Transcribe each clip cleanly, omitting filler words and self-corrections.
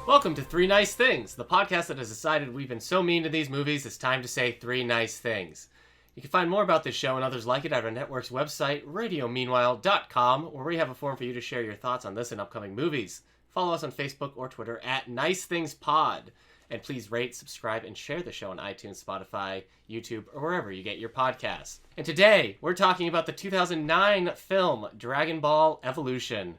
Welcome to Three Nice Things, the podcast that has decided we've been so mean to these movies, it's time to say three nice things. You can find more about this show and others like it at our network's website, radiomeanwhile.com, where we have a forum for you to share your thoughts on this and upcoming movies. Follow us on Facebook or Twitter at Nice Things Pod. And please rate, subscribe, and share the show on iTunes, Spotify, YouTube, or wherever you get your podcasts. And today, we're talking about the 2009 film, Dragonball Evolution.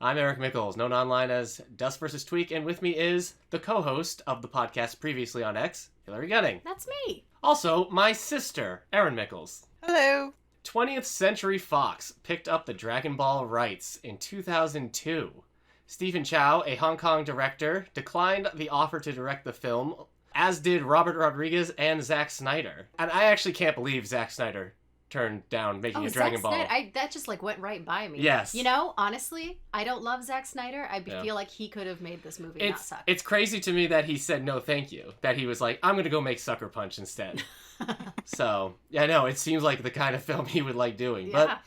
I'm Eric Mickles, known online as duskvstweak, and with me is the co-host of the podcast previously on X, Hilary Gunning. That's me. Also, my sister, Aeryn Mickles. Hello. 20th Century Fox picked up the Dragon Ball rights in 2002. Stephen Chow, a Hong Kong director, declined the offer to direct the film, as did Robert Rodriguez and Zack Snyder. And I actually can't believe Zack Snyder turned down making a Dragon Ball. That just went right by me. Yes. You know, honestly, I don't love Zack Snyder. Feel like he could have made this movie not suck. It's crazy to me that he said no thank you. That he was like, I'm going to go make Sucker Punch instead. So, yeah, no, it seems like the kind of film he would like doing. Yeah. But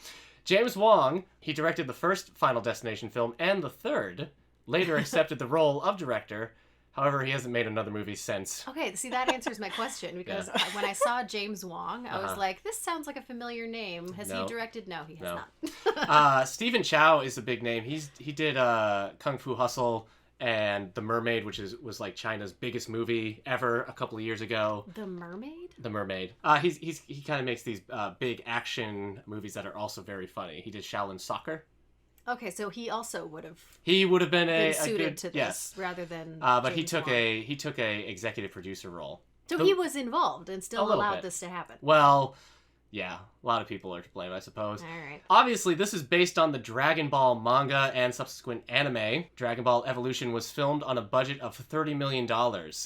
James Wong, he directed the first Final Destination film and the third, later accepted the role of director. However, he hasn't made another movie since. Okay, see, that answers my question, because when I saw James Wong, I was like, this sounds like a familiar name. Has he directed? No, he has not. Stephen Chow is a big name. He did Kung Fu Hustle and The Mermaid, which was like China's biggest movie ever a couple of years ago. The Mermaid? The Mermaid. He kind of makes these big action movies that are also very funny. He did Shaolin Soccer. Okay, so he also would have been suited good, to this, yes, rather than but James he took a executive producer role. So he was involved and still allowed this to happen. Well, yeah, a lot of people are to blame, I suppose. All right. Obviously, this is based on the Dragon Ball manga and subsequent anime. Dragon Ball Evolution was filmed on a budget of $30 million.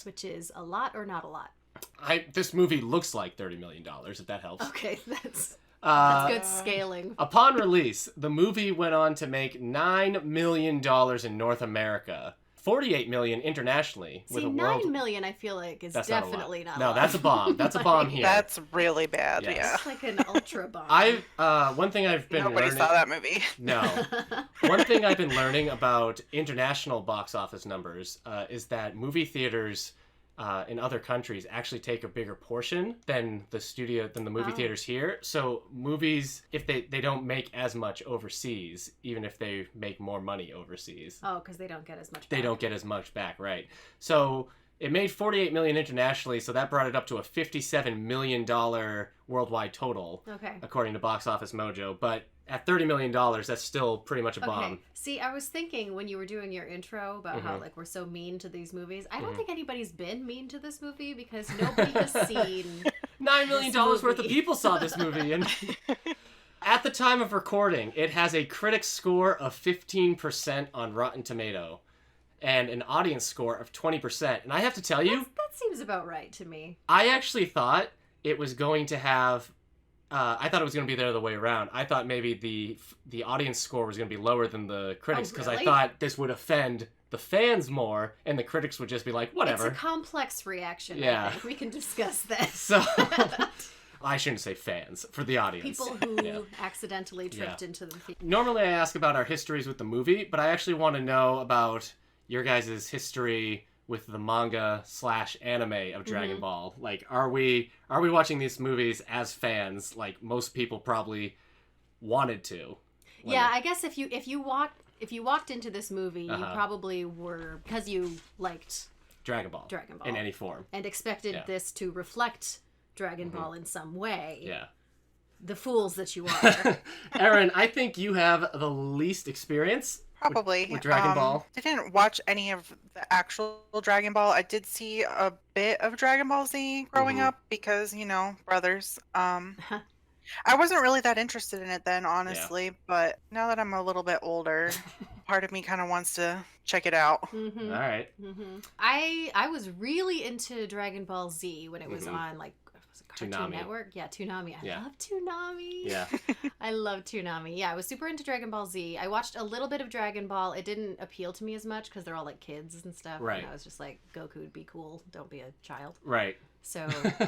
Which is a lot or not a lot? This movie looks like $30 million, if that helps. Okay, that's good scaling. Upon release, the movie went on to make $9 million in North America, $48 million internationally. See, $9 million, I feel like, is definitely not a lot. No, that's a bomb. That's a bomb here. That's really bad, yeah. It's like an ultra bomb. One thing I've been Nobody learning... saw that movie. No. One thing I've been learning about international box office numbers is that movie theaters in other countries actually take a bigger portion than the movie theaters here. So movies, if they don't make as much overseas, even if they make more money overseas. Oh, because they don't get as much back. They don't get as much back, right. So it made $48 million internationally, so that brought it up to a $57 million worldwide total, according to Box Office Mojo. But at $30 million, that's still pretty much a bomb. Okay. See, I was thinking when you were doing your intro about how we're so mean to these movies, I don't think anybody's been mean to this movie because nobody has seen $9 million worth of people saw this movie. And at the time of recording, it has a critic score of 15% on Rotten Tomato and an audience score of 20%. And I have to tell you... That seems about right to me. I actually thought it was going to have... I thought it was going to be the other way around. I thought maybe the audience score was going to be lower than the critics because I thought this would offend the fans more and the critics would just be like, whatever. It's a complex reaction, yeah. I think. We can discuss this. So, I shouldn't say fans, for the audience. People who accidentally tripped into the theater. Normally I ask about our histories with the movie, but I actually want to know about your guys' history with the manga/anime of Dragon Ball. Like, are we watching these movies as fans, like most people probably wanted to? Yeah, I guess if you walked into this movie, you probably were, because you liked Dragon Ball in any form and expected this to reflect Dragon Ball in some way. Yeah. The fools that you are. Aeryn, I think you have the least experience. Probably. With Dragon Ball. I didn't watch any of the actual Dragon Ball. I did see a bit of Dragon Ball Z growing up because, brothers. I wasn't really that interested in it then, honestly. But now that I'm a little bit older, part of me kind of wants to check it out. All right. I was really into Dragon Ball Z when it was on, like, Cartoon Toonami. Network? Yeah, Toonami. I love Toonami. Yeah. I love Toonami. Yeah, I was super into Dragon Ball Z. I watched a little bit of Dragon Ball. It didn't appeal to me as much because they're all like kids and stuff. Right. And I was just like, Goku would be cool. Don't be a child. Right. So,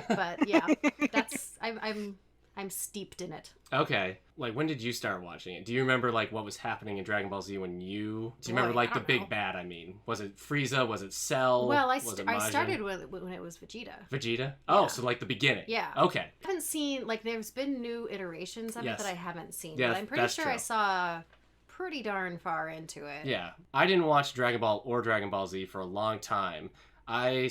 but yeah, that's I'm I'm steeped in it. Okay. Like, when did you start watching it? Do you remember, like, what was happening in Dragon Ball Z when you... Do you remember, like, the big bad, I mean? Was it Frieza? Was it Cell? Well, I Was it Majin? started with when it was Vegeta. Vegeta? Oh, Yeah. so, like, the beginning. Yeah. Okay. I haven't seen, like, there's been new iterations of it that I haven't seen. Yeah, but I'm pretty that's sure true. I saw pretty darn far into it. Yeah. I didn't watch Dragon Ball or Dragon Ball Z for a long time. I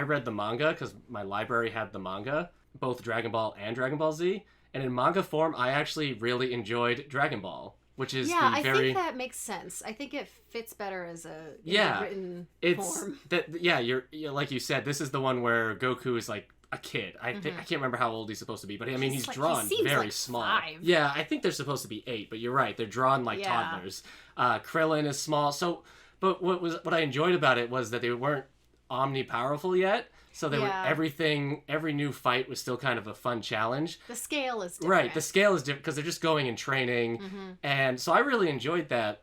read the manga because my library had the manga, both Dragon Ball and Dragon Ball Z. And in manga form, I actually really enjoyed Dragon Ball, which is I think that makes sense. I think it fits better as a written form. You're like you said, this is the one where Goku is like a kid. I can't remember how old he's supposed to be, but I mean he's drawn very small. 5. Yeah, I think they're supposed to be 8, but you're right, they're drawn like toddlers. Krillin is small. So, but what I enjoyed about it was that they weren't omnipowerful yet. So they were every new fight was still kind of a fun challenge. The scale is different. Right, the scale is different because they're just going and training. And so I really enjoyed that.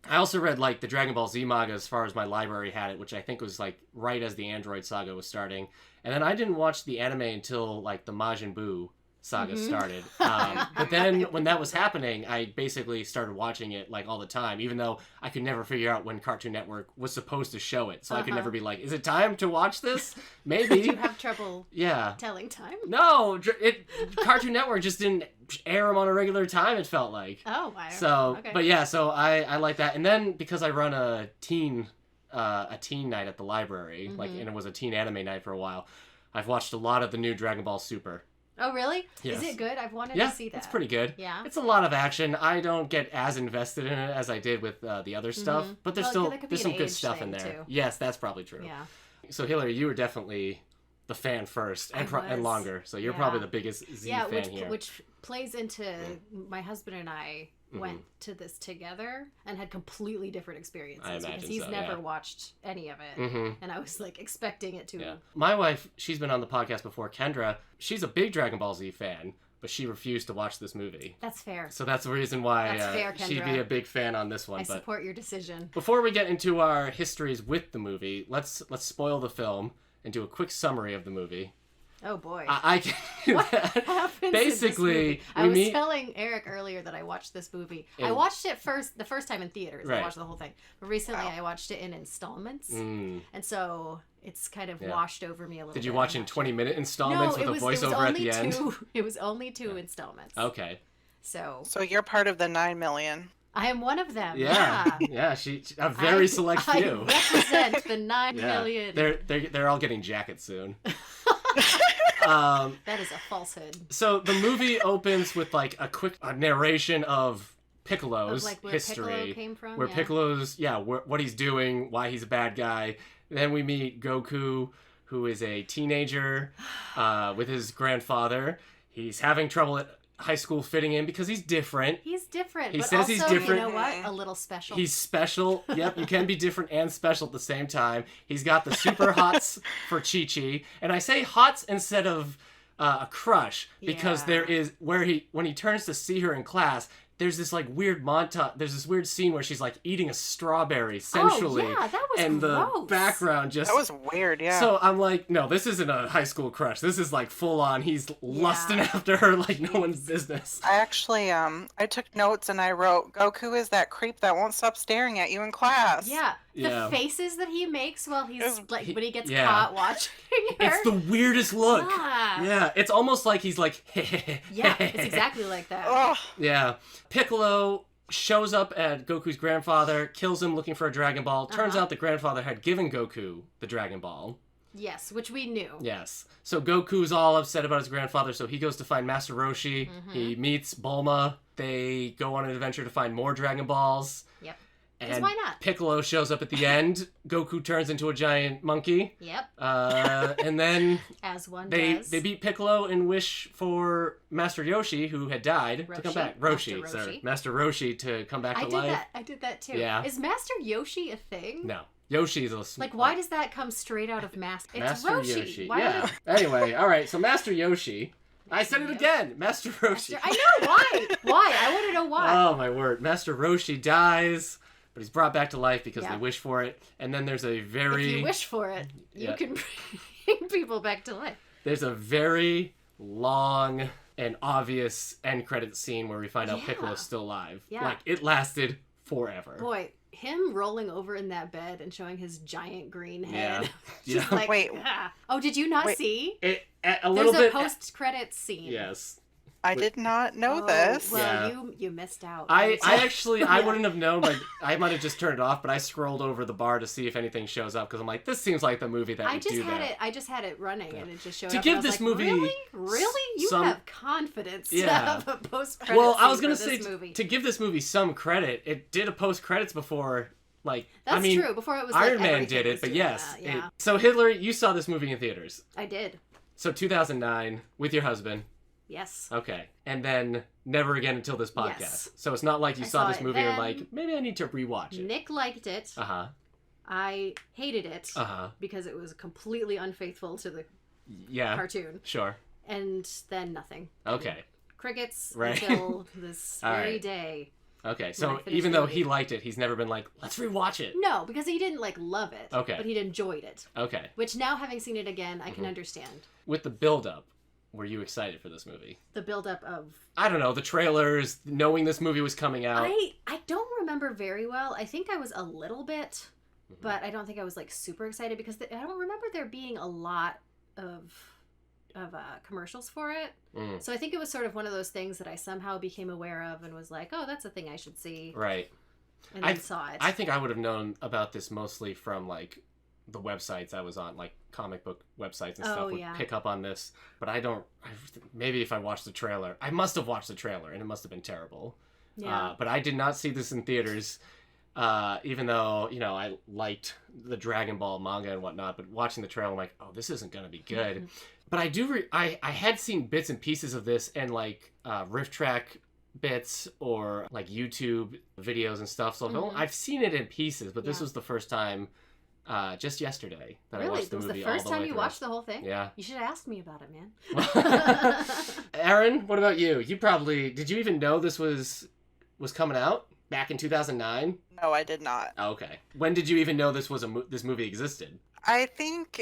I also read, like, the Dragon Ball Z manga as far as my library had it, which I think was, like, right as the Android saga was starting. And then I didn't watch the anime until, like, the Majin Buu saga started. But then when that was happening, I basically started watching it, like, all the time, even though I could never figure out when Cartoon Network was supposed to show it. So I could never be like, is it time to watch this? Maybe. Do you have trouble telling time? No, Cartoon Network just didn't air them on a regular time, it felt like. Oh, wow. So, okay. but yeah, so I like that. And then because I run a teen night at the library, like, and it was a teen anime night for a while, I've watched a lot of the new Dragon Ball Super. Oh, really? Yes. Is it good? I've wanted to see that. It's pretty good. Yeah. It's a lot of action. I don't get as invested in it as I did with the other stuff, but there's Well, that could be there's some an good age stuff in thing, there. too. Yes, that's probably true. Yeah. So Hilary, you were definitely the fan first and longer. So you're probably the biggest Z fan here. Which plays into my husband and I went to this together and had completely different experiences. I imagine because he's so, never yeah. watched any of it. And I was like expecting it to. Yeah. My wife, she's been on the podcast before, Kendra. She's a big Dragon Ball Z fan, but she refused to watch this movie. That's fair. So that's the reason why That's fair, Kendra. she'd be a big fan on this one. I support your decision. Before we get into our histories with the movie, let's spoil the film and do a quick summary of the movie. Oh boy. I can do What that. happens Basically, in this movie? I was telling Eric earlier that I watched this movie. I watched it the first time in theaters. Right. I watched the whole thing. But recently I watched it in installments. And so it's kind of washed over me a little bit. Did you watch in 20-minute installments with a voiceover at the end? It was only 2 installments. Okay. So you're part of the 9 million. I am one of them. Yeah. Yeah, she a very select few. I represent the 9 million. They're all getting jackets soon. That is a falsehood. So the movie opens with like a quick narration of Piccolo's where history, Piccolo came from, where Piccolo's what he's doing, why he's a bad guy. Then we meet Goku, who is a teenager with his grandfather. He's having trouble at high school fitting in because he's different. He's different. He but says also, he's different. You know what? A little special. He's special. Yep, you can be different and special at the same time. He's got the super hots for Chi-Chi. And I say hots instead of a crush because there is when he turns to see her in class, there's this like weird montage. There's this weird scene where she's like eating a strawberry sensually. Oh, yeah, that was and gross. The background just... That was weird, yeah. So I'm like, no, this isn't a high school crush. This is like full on. He's lusting after her like no one's business. I actually, I took notes and I wrote, Goku is that creep that won't stop staring at you in class. Yeah. The faces that he makes while he's like when he gets Yeah. caught watching her. It's the weirdest look. Yeah. Yeah, it's almost like he's like, Yeah, it's exactly like that. Ugh. Yeah. Piccolo shows up at Goku's grandfather, kills him looking for a Dragon Ball. Turns out the grandfather had given Goku the Dragon Ball. Yes, which we knew. Yes. So Goku's all upset about his grandfather, so he goes to find Master Roshi. He meets Bulma. They go on an adventure to find more Dragon Balls. Yep. And why not? Piccolo shows up at the end. Goku turns into a giant monkey. Yep. And then As one they does. beat Piccolo and wish for Master Yoshi, who had died, to come back. Roshi. Master Roshi to come back to life. I did that too. Yeah. Is Master Yoshi a thing? No. Yoshi's a... Like, why does that come straight out of Master? It's Master Roshi. Yoshi. Why Yeah. would Anyway, all right. So Master Yoshi... I said it again! Master Roshi. I know, why? Why? I want to know why. Oh, my word. Master Roshi dies, but he's brought back to life because they wish for it. And then there's a very... If you wish for it, you can bring people back to life. There's a very long an obvious end credit scene where we find out Piccolo's still alive. Yeah. Like, it lasted forever. Boy, him rolling over in that bed and showing his giant green head. Yeah. Just like, Wait. ah. Oh, did you not see? A little There's bit. a post-credits scene. Yes. I did not know this. Well, you missed out. I actually, I wouldn't have known. Like, I might have just turned it off, but I scrolled over the bar to see if anything shows up because I'm like, this seems like the movie that would do that. I just had it running and it just showed To up. give and I was this like, movie really? You have confidence to have a post-credits Well, I was scene gonna for say this movie. to give this movie some credit, it did a post-credits before. Like, That's I mean, true. Before it was Iron like, Man everything did it, was but doing yes. that, yeah. So Hitler, you saw this movie in theaters. I did. So 2009 with your husband. Yes. Okay. And then never again until this podcast. Yes. So it's not like you I saw saw this it movie and then. like, maybe I need to rewatch it. Nick liked it. Uh-huh. I hated it Uh-huh. because it was completely unfaithful to the Yeah. cartoon. Sure. And then nothing. Okay. Crickets Right. until this All very right. day. Okay. I So finished even the though movie. he liked it, he's never been like, let's rewatch it. No, because he didn't like love it. Okay. But he'd enjoyed it. Okay. Which now, having seen it again, I can understand. With the build-up, were you excited for this movie? The buildup of... I don't know, the trailers, knowing this movie was coming out. I don't remember very well. I think I was a little bit, but I don't think I was like super excited because I don't remember there being a lot of commercials for it. So I think it was sort of one of those things that I somehow became aware of and was like, oh, that's a thing I should see. Right. And then saw it. I think I would have known about this mostly from like the websites I was on, like comic book websites and stuff would pick up on this. But maybe if I watched the trailer, I must have watched the trailer and it must have been terrible. Yeah. But I did not see this in theaters, even though, I liked the Dragon Ball manga and whatnot. But watching the trailer, I'm like, oh, this isn't going to be good. But I had seen bits and pieces of this and like riff track bits or like YouTube videos and stuff. So I've seen it in pieces, but this was the first time just yesterday that I watched the movie all the way Really? It was the first time you through. watched the whole thing? Yeah. You should have asked me about it, man. Aeryn, what about you? Did you even know this was coming out back in 2009? No, I did not. Oh, okay. When did you even know this movie existed? I think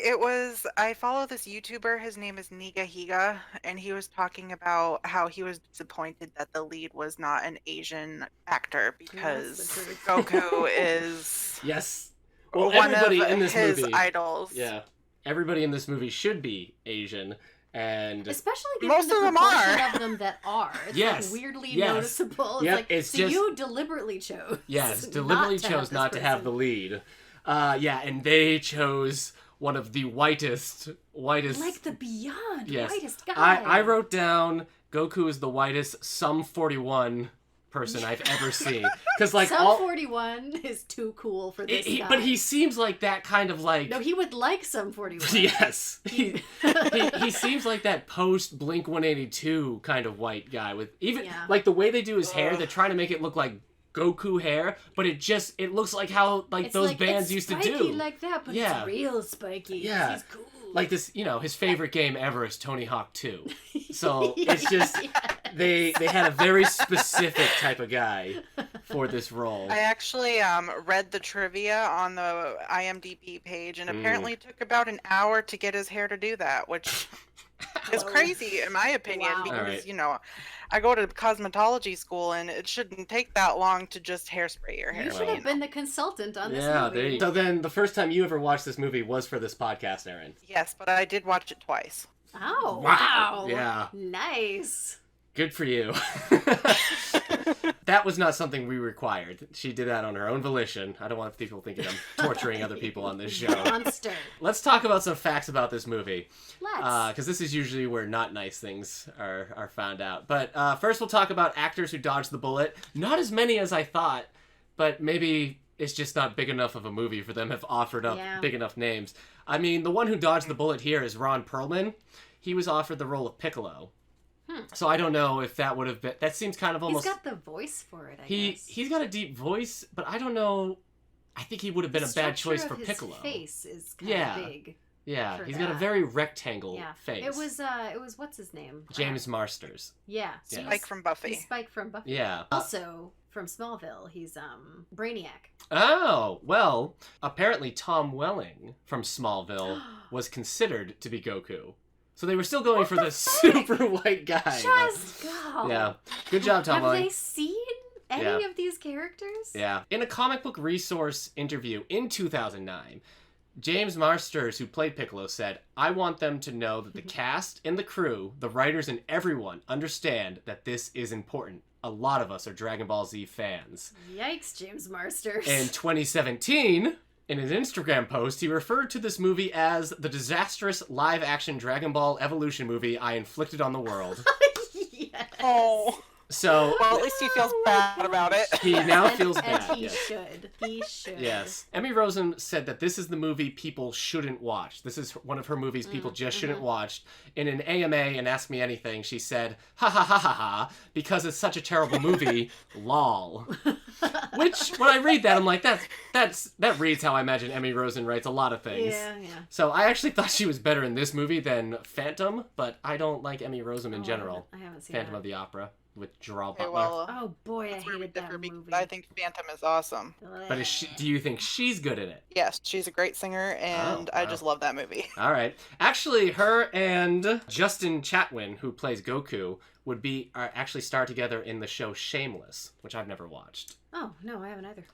I follow this YouTuber, his name is Niga Higa, and he was talking about how he was disappointed that the lead was not an Asian actor because Goku is Yes. Well, one of everybody in this his movie, idols. yeah. Everybody in this movie should be Asian. And especially given most the of them proportion are. of them that are. It's Yes. like weirdly Yes. noticeable. Yep, It's like, it's so just- you deliberately chose. yes, deliberately chose not to have the lead. And they chose one of the whitest. Like the beyond Yes. whitest guy. I wrote down Goku is the whitest Sum 41 person I've ever seen. Because like Sum 41 is too cool for this guy. but he seems like that kind of like. No, he would like Sum 41. Yes, he seems like that post Blink 182 kind of white guy with even like the way they do his hair. They're trying to make it look like Goku hair, but it looks like how It's those like, bands it's used to spiky do. like that, but Yeah. it's real spiky. Yeah. He's cool. Like this, his favorite game ever is Tony Hawk 2. So it's just they had a very specific type of guy for this role. I actually read the trivia on the IMDb page, and apparently it took about an hour to get his hair to do that, which is crazy in my opinion, Wow. because I go to cosmetology school, and it shouldn't take that long to just hairspray your hair. You should have been the consultant on this Yeah, movie. there you go. So then the first time you ever watched this movie was for this podcast, Aeryn. Yes, but I did watch it twice. Oh, Wow. wow. Yeah. Nice. Good for you. That was not something we required. She did that on her own volition. I don't want people thinking I'm torturing other people on this show. Monster. Let's talk about some facts about this movie. Let's. Because this is usually where not nice things are found out. But first we'll talk about actors who dodged the bullet. Not as many as I thought, but maybe it's just not big enough of a movie for them to have offered up big enough names. I mean, the one who dodged the bullet here is Ron Perlman. He was offered the role of Piccolo. So I don't know if that would have been... That seems kind of almost... He's got the voice for it, I guess. He's got a deep voice, but I don't know... I think he would have been a bad choice for his Piccolo. Face is kind of big. Yeah, he's that. got a very rectangle face. It was what's his name? James Marsters. Yeah. Yeah. Spike from Buffy. He's Spike from Buffy. Yeah. Also from Smallville, he's Brainiac. Oh, well, apparently Tom Welling from Smallville was considered to be Goku. So they were still going for the super white guy. Just go. Yeah. Good job, Tom. Have they seen any of these characters? Yeah. In a comic book resource interview in 2009, James Marsters, who played Piccolo, said, "I want them to know that the cast and the crew, the writers and everyone understand that this is important. A lot of us are Dragon Ball Z fans." Yikes, James Marsters. In 2017, in his Instagram post, he referred to this movie as the disastrous live-action Dragon Ball Evolution movie I inflicted on the world. Yes. Oh. So, Well, at least he feels bad about it. he now feels bad. And he yes. should. He should. Yes. Emmy Rosen said that this is the movie people shouldn't watch. This is one of her movies people just shouldn't watch. In an AMA and Ask Me Anything, she said, "Ha ha ha ha ha, because it's such a terrible movie, lol." Which, when I read that, I'm like, that reads how I imagine Emmy Rosen writes a lot of things. Yeah. So I actually thought she was better in this movie than Phantom, but I don't like Emmy Rosen in general. I haven't seen Phantom that. of the Opera with Gerald Okay, Butler. well, Oh boy, I that's where we hated that differ movie. because I think Phantom is awesome. But do you think she's good in it? Yes, she's a great singer, and I just love that movie. All right. Actually, her and Justin Chatwin, who plays Goku, actually star together in the show Shameless, which I've never watched. Oh no, I haven't either.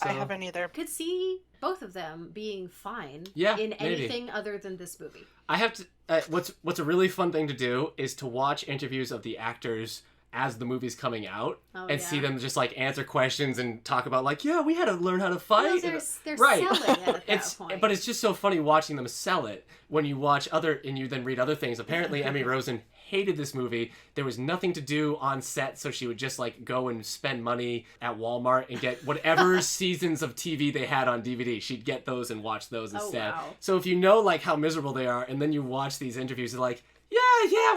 I haven't either. Could see both of them being fine Yeah, in maybe. anything other than this movie. I have to. What's a really fun thing to do is to watch interviews of the actors as the movie's coming out and see them just like answer questions and talk about like, yeah, we had to learn how to fight. Well, they're right. selling it at that point. But it's just so funny watching them sell it when you watch and you then read other things. Apparently, Emmy Rosen hated this movie. There was nothing to do on set, so she would just like go and spend money at Walmart and get whatever seasons of TV they had on DVD. She'd get those and watch those instead. Wow. So if you know like how miserable they are, and then you watch these interviews, you're like, yeah,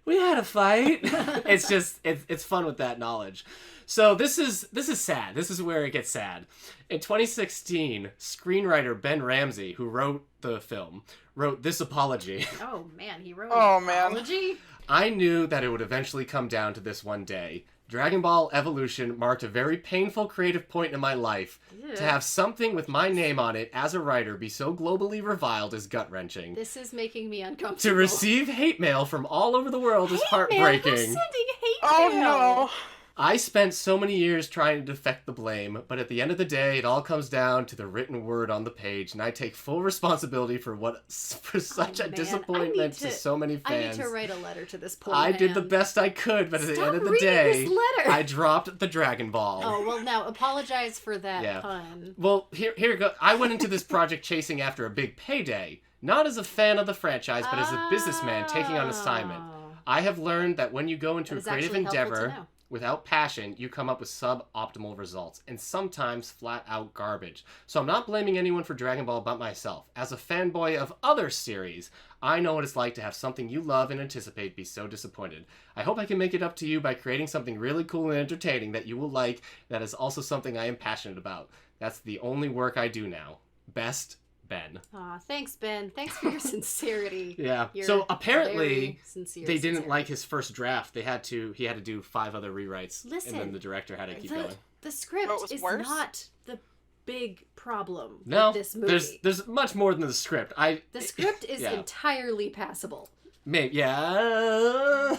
we had a fight. It's just it's fun with that knowledge. So this is sad. This is where it gets sad. In 2016, screenwriter Ben Ramsey, who wrote the film, wrote this apology. Oh man, he wrote an an apology? "I knew that it would eventually come down to this one day. Dragon Ball Evolution marked a very painful creative point in my life. Yeah. To have something with my name on it as a writer be so globally reviled is gut-wrenching. This is making me uncomfortable. To receive hate mail from all over the world is Hate Oh heartbreaking. mail? Who's sending hate mail? no. I spent so many years trying to defect the blame, but at the end of the day, it all comes down to the written word on the page, and I take full responsibility for such a man, disappointment to so many fans. I need to write a letter to this poor I man. did the best I could, but at the Stop end of the reading day, this letter. I dropped the Dragon Ball." Oh, well, now, apologize for that Yeah. pun. Well, here you go. I went into this project chasing after a big payday, not as a fan of the franchise, but as a businessman taking on assignment. Oh. I have learned that when you go into That a is creative actually helpful to endeavor know. without passion, you come up with suboptimal results, and sometimes flat out garbage. So I'm not blaming anyone for Dragon Ball but myself. As a fanboy of other series, I know what it's like to have something you love and anticipate be so disappointed. I hope I can make it up to you by creating something really cool and entertaining that you will like, that is also something I am passionate about. That's the only work I do now. Best, Ben. Aw, thanks, Ben. Thanks for your sincerity. Yeah. Your So apparently very sincere they didn't sincerity. like his first draft. He had to do 5 other rewrites, Listen, and then the director had to keep going. The script Oh, it was is worse? not the big problem No, with this movie. there's much more than the script. The script is yeah. entirely passable. Maybe, yeah.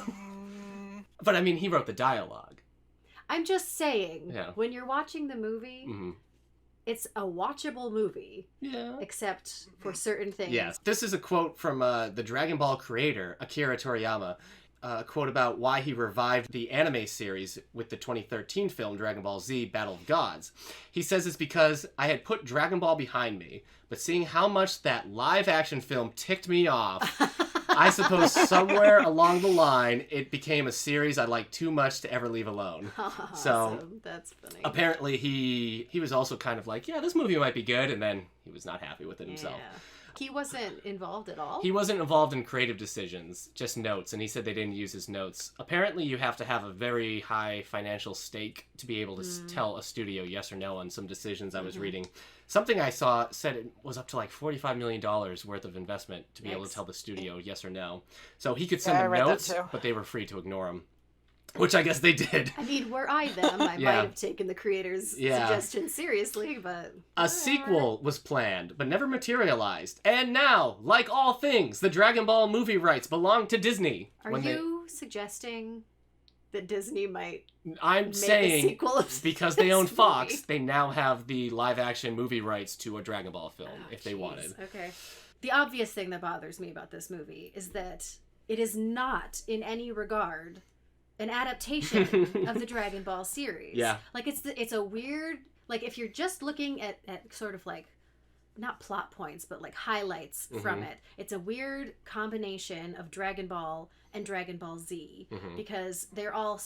But I mean, he wrote the dialogue. I'm just saying, Yeah. when you're watching the movie, Mm-hmm. it's a watchable movie, Yeah. except for certain things. Yes. This is a quote from the Dragon Ball creator, Akira Toriyama. A quote about why he revived the anime series with the 2013 film Dragon Ball Z Battle of Gods. He says it's because I had put Dragon Ball behind me, but seeing how much that live action film ticked me off, I suppose somewhere along the line, it became a series I liked too much to ever leave alone. So, Awesome. That's funny. apparently he was also kind of like, yeah, this movie might be good, and then he was not happy with it himself. Yeah. He wasn't involved at all? He wasn't involved in creative decisions, just notes, and he said they didn't use his notes. Apparently you have to have a very high financial stake to be able to tell a studio yes or no on some decisions I was reading. Something I saw said it was up to like $45 million worth of investment to be able to tell the studio yes or no. So he could send them I read that notes, too. but they were free to ignore them. Which I guess they did. I mean, were I them, I might have taken the creator's suggestion seriously, but... A sequel was planned, but never materialized. And now, like all things, the Dragon Ball movie rights belong to Disney. Are you suggesting that Disney might I'm make saying, a sequel of because they own Fox, they now have the live-action movie rights to a Dragon Ball film, if they wanted. Okay. The obvious thing that bothers me about this movie is that it is not, in any regard... an adaptation of the Dragon Ball series. Yeah. Like, it's a weird... Like, if you're just looking at sort of, like, not plot points, but, like, highlights from it, it's a weird combination of Dragon Ball and Dragon Ball Z. Because they're all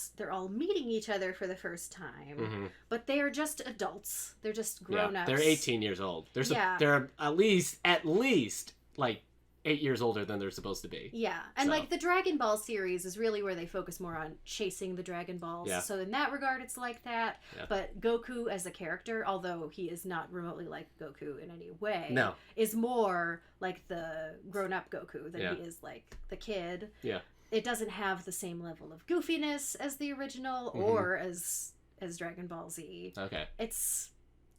meeting each other for the first time. But they are just adults. They're just grown-ups. They're 18 years old. They're at least, like, 8 years older than they're supposed to be. Yeah. And like the Dragon Ball series is really where they focus more on chasing the Dragon Balls. Yeah. So in that regard, it's like that. Yeah. But Goku as a character, although he is not remotely like Goku in any way, is more like the grown-up Goku than he is like the kid. Yeah. It doesn't have the same level of goofiness as the original or as Dragon Ball Z. Okay. It's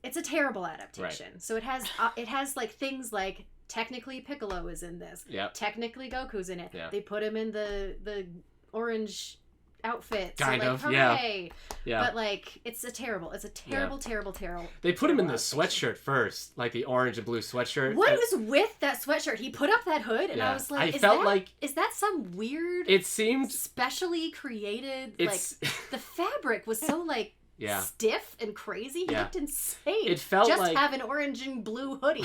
a terrible adaptation. Right. So it has like things like technically Piccolo is in this. Yep. Technically Goku's in it. Yep. They put him in the orange outfit. Kind so, of, hooray. Yeah. But like, it's a terrible. They put him in the sweatshirt first, like the orange and blue sweatshirt. What was with that sweatshirt? He put up that hood, and I was like, is that some weird? It seemed specially created. Like the fabric was so like. Yeah. Stiff and crazy. He looked insane. It felt just like... have an orange and blue hoodie.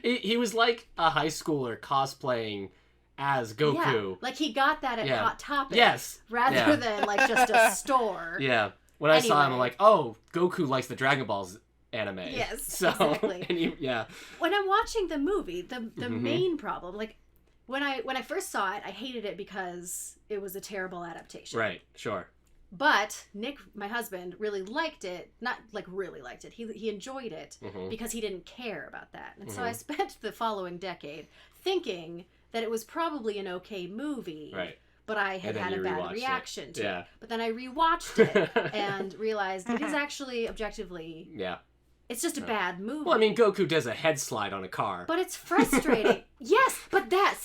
He was like a high schooler cosplaying as Goku. Yeah. Like he got that at Hot Topic. Yes. Rather than like just a store. Yeah. When I saw him, I'm like, oh, Goku likes the Dragon Balls anime. Yes. So, exactly. And when I'm watching the movie, the main problem, like when I first saw it, I hated it because it was a terrible adaptation. Right. Sure. But Nick, my husband, really liked it. Not like really liked it. He enjoyed it because he didn't care about that. And so I spent the following decade thinking that it was probably an okay movie. Right. But I had a bad reaction to it. But then I rewatched it and realized it is actually objectively... Yeah. It's just a bad movie. Well, I mean, Goku does a head slide on a car. But it's frustrating. Yes, but that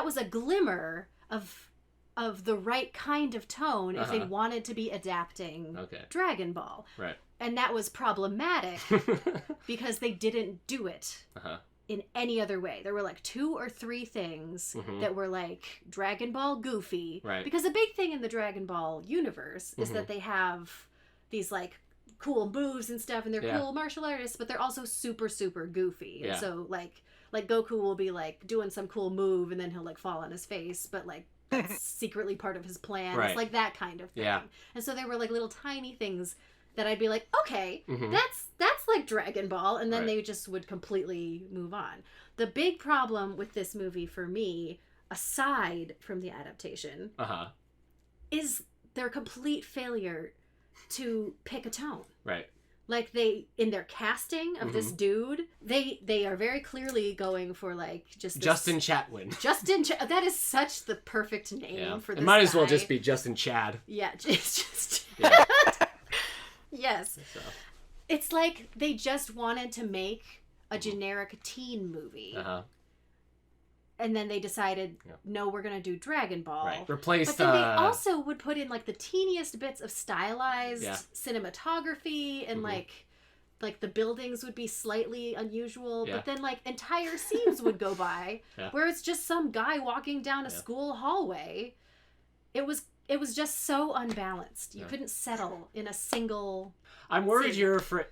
was a glimmer of the right kind of tone if they wanted to be adapting Dragon Ball. Right. And that was problematic because they didn't do it in any other way. There were like 2 or 3 things that were like Dragon Ball goofy. Right. Because the big thing in the Dragon Ball universe is that they have these like cool moves and stuff and they're cool martial artists, but they're also super, super goofy. Yeah. And so like Goku will be like doing some cool move and then he'll like fall on his face, but like that's secretly part of his plan. Right. It's like that kind of thing. Yeah. And so there were like little tiny things that I'd be like, okay, that's like Dragon Ball, and then they just would completely move on. The big problem with this movie for me, aside from the adaptation, is their complete failure to pick a tone. Right. Like in their casting of this dude, they are very clearly going for like just this, Justin Chatwin. That is such the perfect name for this It might as well just be Justin Chad. Yeah, it's just yes. So. It's like they just wanted to make a generic teen movie. And then they decided, no, we're going to do Dragon Ball. Right. But then they also would put in, like, the teeniest bits of stylized cinematography and, like the buildings would be slightly unusual. But then, like, entire scenes would go by where it's just some guy walking down a school hallway. It was just so unbalanced. You couldn't settle in a single... I'm worried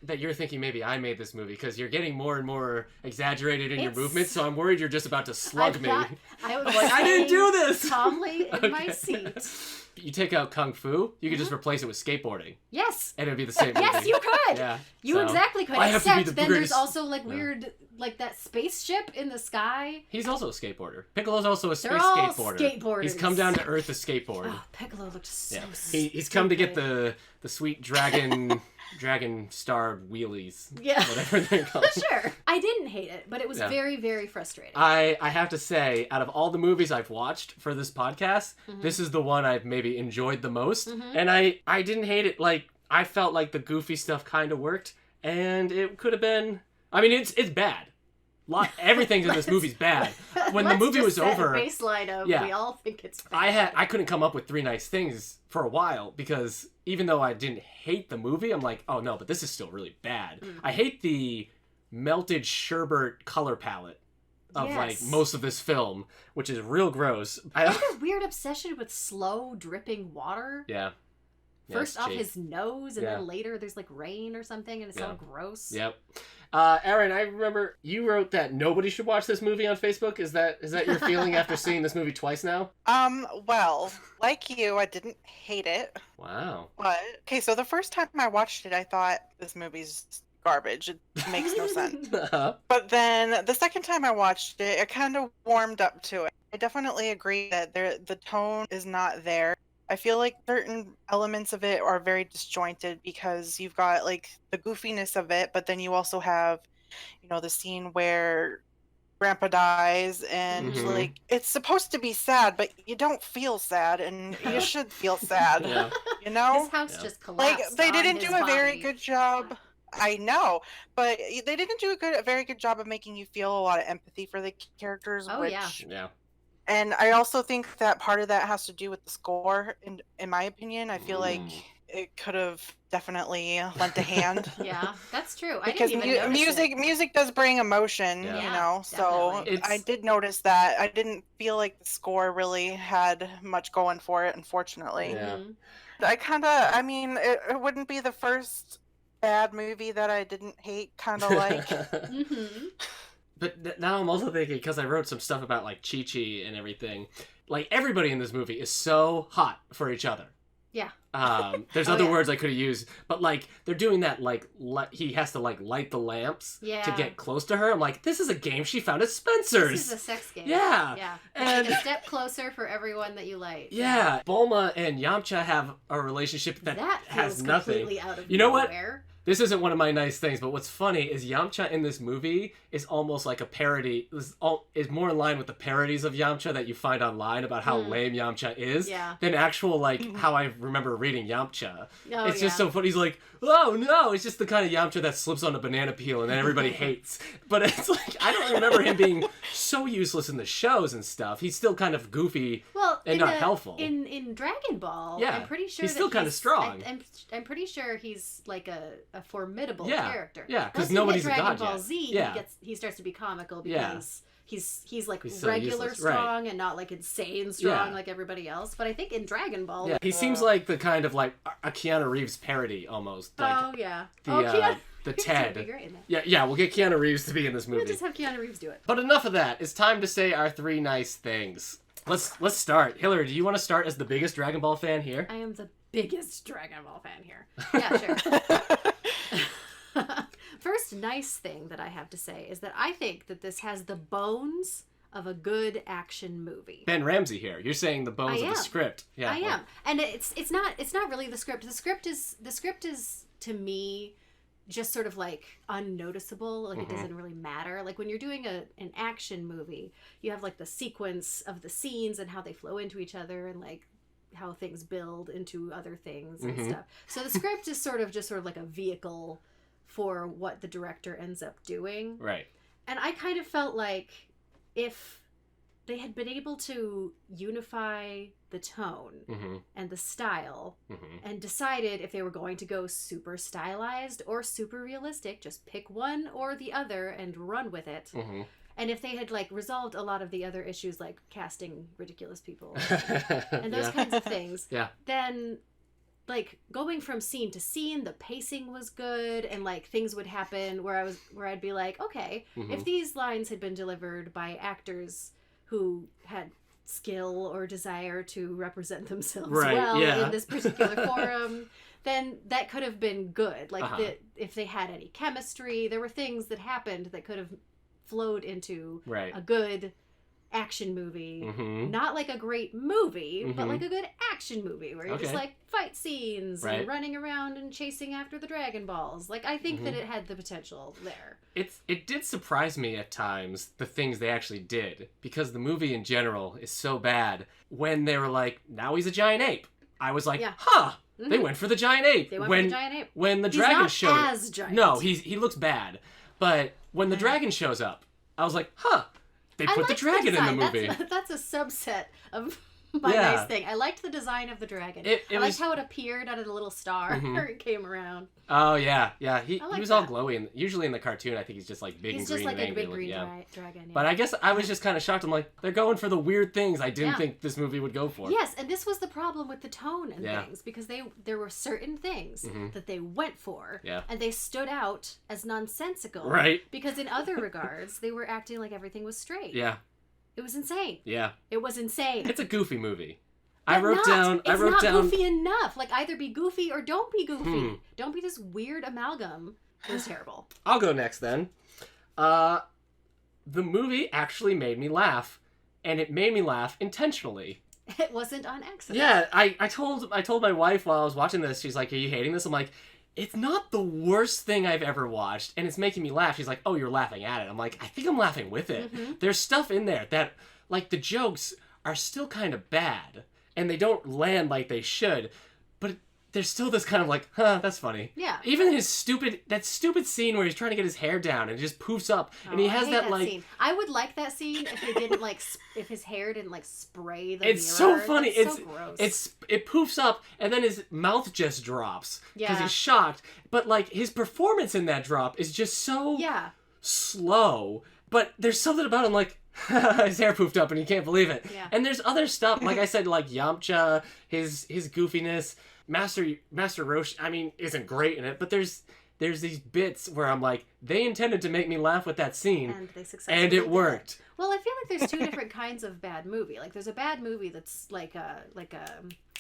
that you're thinking maybe I made this movie because you're getting more and more exaggerated in your movements, so I'm worried you're just about to slug me. I'm like, I didn't do this! Calmly in my seat. You take out Kung Fu, you could just replace it with skateboarding. Yes. And it would be the same movie. Yes, you could! Yeah. You exactly could. Except then there's also like weird, like that spaceship in the sky. He's also a skateboarder. Piccolo's also a They're all skateboarder. Skateboarders. He's come down to Earth to skateboard. Oh, Piccolo looked so stupid. He's come to get the sweet dragon dragon starred wheelies. Yeah. Whatever they're called. Sure. I didn't hate it, but it was very, very frustrating. I have to say, out of all the movies I've watched for this podcast, this is the one I've maybe enjoyed the most. And I didn't hate it. Like, I felt like the goofy stuff kind of worked, and it could have been... I mean, it's bad. Everything in this movie's bad. When the movie was over, baseline of we all think it's bad. I couldn't come up with 3 nice things for a while, because even though I didn't hate the movie, I'm like, oh no, but this is still really bad. I hate the melted sherbet color palette of like most of this film, which is real gross. I have a weird obsession with slow dripping water. Yeah. First off his nose, and then later there's like rain or something, and it's all gross. Yep. Aeryn, I remember you wrote that nobody should watch this movie on Facebook. Is that your feeling after seeing this movie twice now? Well, like you, I didn't hate it. Wow. But okay, so the first time I watched it, I thought this movie's garbage. It makes no sense. But then the second time I watched it, I kind of warmed up to it. I definitely agree that the tone is not there. I feel like certain elements of it are very disjointed, because you've got like the goofiness of it, but then you also have, the scene where Grandpa dies, and like it's supposed to be sad, but you don't feel sad, and you should feel sad. His house just collapsed. Like they didn't do a very good job. I know, but they didn't do a very good job of making you feel a lot of empathy for the characters. Yeah. And I also think that part of that has to do with the score. In my opinion, I feel like it could have definitely lent a hand. Yeah, that's true. Because music does bring emotion, So I did notice that. I didn't feel like the score really had much going for it, unfortunately. Yeah. It wouldn't be the first bad movie that I didn't hate, kind of like. But now I'm also thinking, because I wrote some stuff about like Chi-Chi and everything, like everybody in this movie is so hot for each other. Yeah. There's other words I could have used, but like they're doing that, like he has to like light the lamps to get close to her. I'm like, this is a game she found at Spencer's. This is a sex game. Yeah. Yeah. And like a step closer for everyone that you like. Yeah. Bulma and Yamcha have a relationship that has nothing. Completely out of you know nowhere. What? This isn't one of my nice things, but what's funny is Yamcha in this movie is almost like a parody, is more in line with the parodies of Yamcha that you find online about how lame Yamcha is than actual, like, how I remember reading Yamcha. It's just so funny. He's like, oh no, it's just the kind of Yamcha that slips on a banana peel and then everybody hates. But it's like, I don't remember him being so useless in the shows and stuff. He's still kind of goofy and not helpful. In Dragon Ball, I'm pretty sure he's still kind of strong. I'm pretty sure he's like a formidable character. Yeah, because nobody's a god Dragon Ball Z, he starts to be comical because he's like so regular useless. Strong and not like insane strong like everybody else. But I think in Dragon Ball, he seems like the kind of like a Keanu Reeves parody almost. Like the Ted. Be great in that. Yeah, we'll get Keanu Reeves to be in this movie. We'll just have Keanu Reeves do it. But enough of that. It's time to say our 3 nice things. Let's start. Hilary, do you want to start as the biggest Dragon Ball fan here? I am the biggest Dragon Ball fan here. Yeah, sure. First nice thing that I have to say is that I think that this has the bones of a good action movie. Ben Ramsey here. You're saying the bones of the script. Yeah, I am. And it's not really the script. The script is to me just sort of like unnoticeable. Like it doesn't really matter. Like when you're doing an action movie, you have like the sequence of the scenes and how they flow into each other and like how things build into other things and stuff. So the script is sort of like a vehicle for what the director ends up doing. Right. And I kind of felt like if they had been able to unify the tone and the style and decided if they were going to go super stylized or super realistic, just pick one or the other and run with it. And if they had like resolved a lot of the other issues like casting ridiculous people and those kinds of things, then like going from scene to scene, the pacing was good and like things would happen where I'd be like, okay, if these lines had been delivered by actors who had skill or desire to represent themselves in this particular forum, then that could have been good. Like if they had any chemistry, there were things that happened that could have flowed into a good action movie. Mm-hmm. Not like a great movie, but Mhm. like a good action movie where you just Okay. like fight scenes Right. and running around and chasing after the Dragon Balls. Like, I think that Mhm. it had the potential there. It did surprise me at times, the things they actually did, because the movie in general is so bad. When they were like, now he's a giant ape, I was like, Yeah. huh, they Mhm. went for the giant ape. They went when for the giant ape. when the He's dragon not showed as giant. No, he looks bad. But when the Yeah. dragon shows up, I was like, huh, they I put the liked dragon in the design. movie. That's a subset of my Yeah. nice thing. I liked the design of the dragon. It I liked was- how it appeared out of the little star Mhm. or it came around. Oh yeah, yeah. He I like was all that. glowy, and usually in the cartoon, I think he's just like big He's and just green like and a angry. big green yeah. dragon. Yeah. But I guess I was just kind of shocked. I'm like, they're going for the weird things I didn't Yeah. think this movie would go for. Yes, and this was the problem with the tone and Yeah. things, because there were certain things Mhm. that they went for, Yeah. and they stood out as nonsensical. Right. Because in other regards, they were acting like everything was straight. Yeah. It was insane. Yeah. It was insane. It's a goofy movie. But I wrote not. down. It's I wrote not down. goofy enough. Like, either be goofy or don't be goofy. Hmm. Don't be this weird amalgam. It was terrible. I'll go next then. The movie actually made me laugh, and it made me laugh intentionally. It wasn't on accident. Yeah, I told my wife while I was watching this. She's like, "Are you hating this?" I'm like, "It's not the worst thing I've ever watched, and it's making me laugh." She's like, "Oh, you're laughing at it." I'm like, "I think I'm laughing with it." Mhm. There's stuff in there that, like, the jokes are still kind of bad, and they don't land like they should, but there's still this kind of like, huh, that's funny. Yeah. Even that stupid scene where he's trying to get his hair down and it just poofs up, and he Oh, I has hate that like. scene. I would like that scene if he didn't like if his hair didn't like spray the It's so mirror. funny. That's so gross. It poofs up, and then his mouth just drops because Yeah. he's shocked. But like his performance in that drop is just so yeah. slow. But there's something about him like his hair poofed up and he can't believe it. Yeah. And there's other stuff, like I said, like Yamcha, his goofiness, Master Roshi. I mean, isn't great in it, but there's these bits where I'm like, they intended to make me laugh with that scene, And they successfully and did it worked. Well, I feel like there's two different kinds of bad movie. Like, there's a bad movie that's like a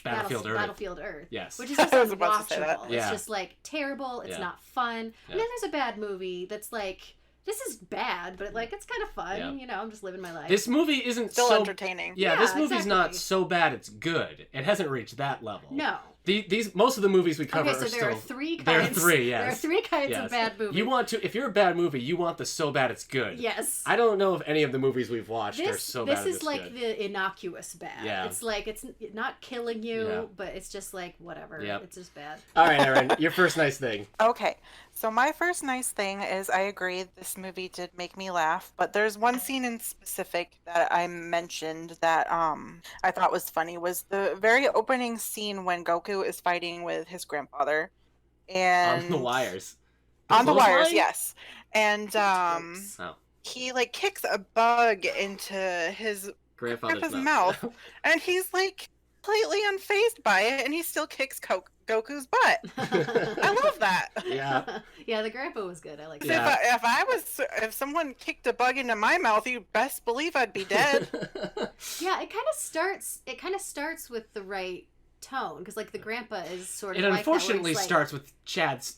Battlefield Earth. Battlefield Earth. Yes. Which is just I was about to say that. unwatchable. Yeah. It's just like terrible. It's Yeah. not fun. Yeah. And then there's a bad movie that's like, this is bad, but like it's kind of fun. Yeah. You know, I'm just living my life. This movie isn't Still so entertaining. Yeah, Yeah, this movie's not exactly. so bad it's good. It hasn't reached that level. No. These most of the movies we cover Okay, so are there still are three kinds. there are three, yes. There are three kinds Yes. of bad movies. You want to if you're a bad movie, you want the so bad it's good. Yes. I don't know if any of the movies we've watched are This so bad is it's like good. the innocuous bad. Yeah. It's like it's not killing you, Yeah. but it's just like whatever. Yep. It's just bad. All right, Aeryn, your first nice thing. Okay, so my first nice thing is I agree this movie did make me laugh, but there's one scene in specific that I mentioned that I thought was funny was the very opening scene when Goku is fighting with his grandfather and On the wires. on the wires, clothesline? yes. And Jokes. Oh, he like kicks a bug into his grandfather's mouth. And he's like completely unfazed by it, and he still kicks Goku's butt. I love that. Yeah. Yeah, the grandpa was good. I like Yeah. that. If someone kicked a bug into my mouth, you best believe I'd be dead. Yeah, it kind of starts with the right tone, because like the grandpa is sort of It like unfortunately that, where starts with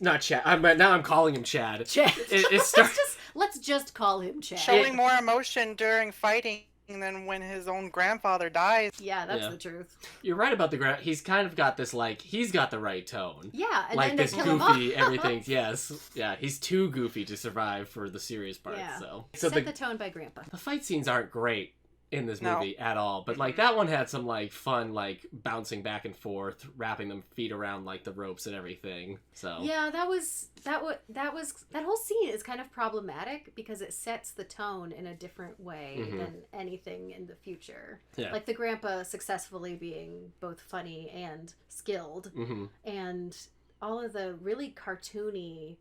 not Chad. Now I'm calling him Chad. it's like, Chad. It starts. Let's just call him Chad. Showing more emotion during fighting than when his own grandfather dies. Yeah, that's Yeah. the truth. You're right about the grand. He's kind of got this like he's got the right tone. Yeah, and Like then they this kill him goofy, off. everything. Yes, yeah. He's too goofy to survive for the serious part. Yeah. So Set the the tone by grandpa. the fight scenes aren't great in this No. movie at all. But like that one had some like fun like bouncing back and forth, wrapping them feet around like the ropes and everything. So Yeah, that whole scene is kind of problematic because it sets the tone in a different way Mhm. than anything in the future. Yeah. Like the grandpa successfully being both funny and skilled, hmm and all of the really cartoony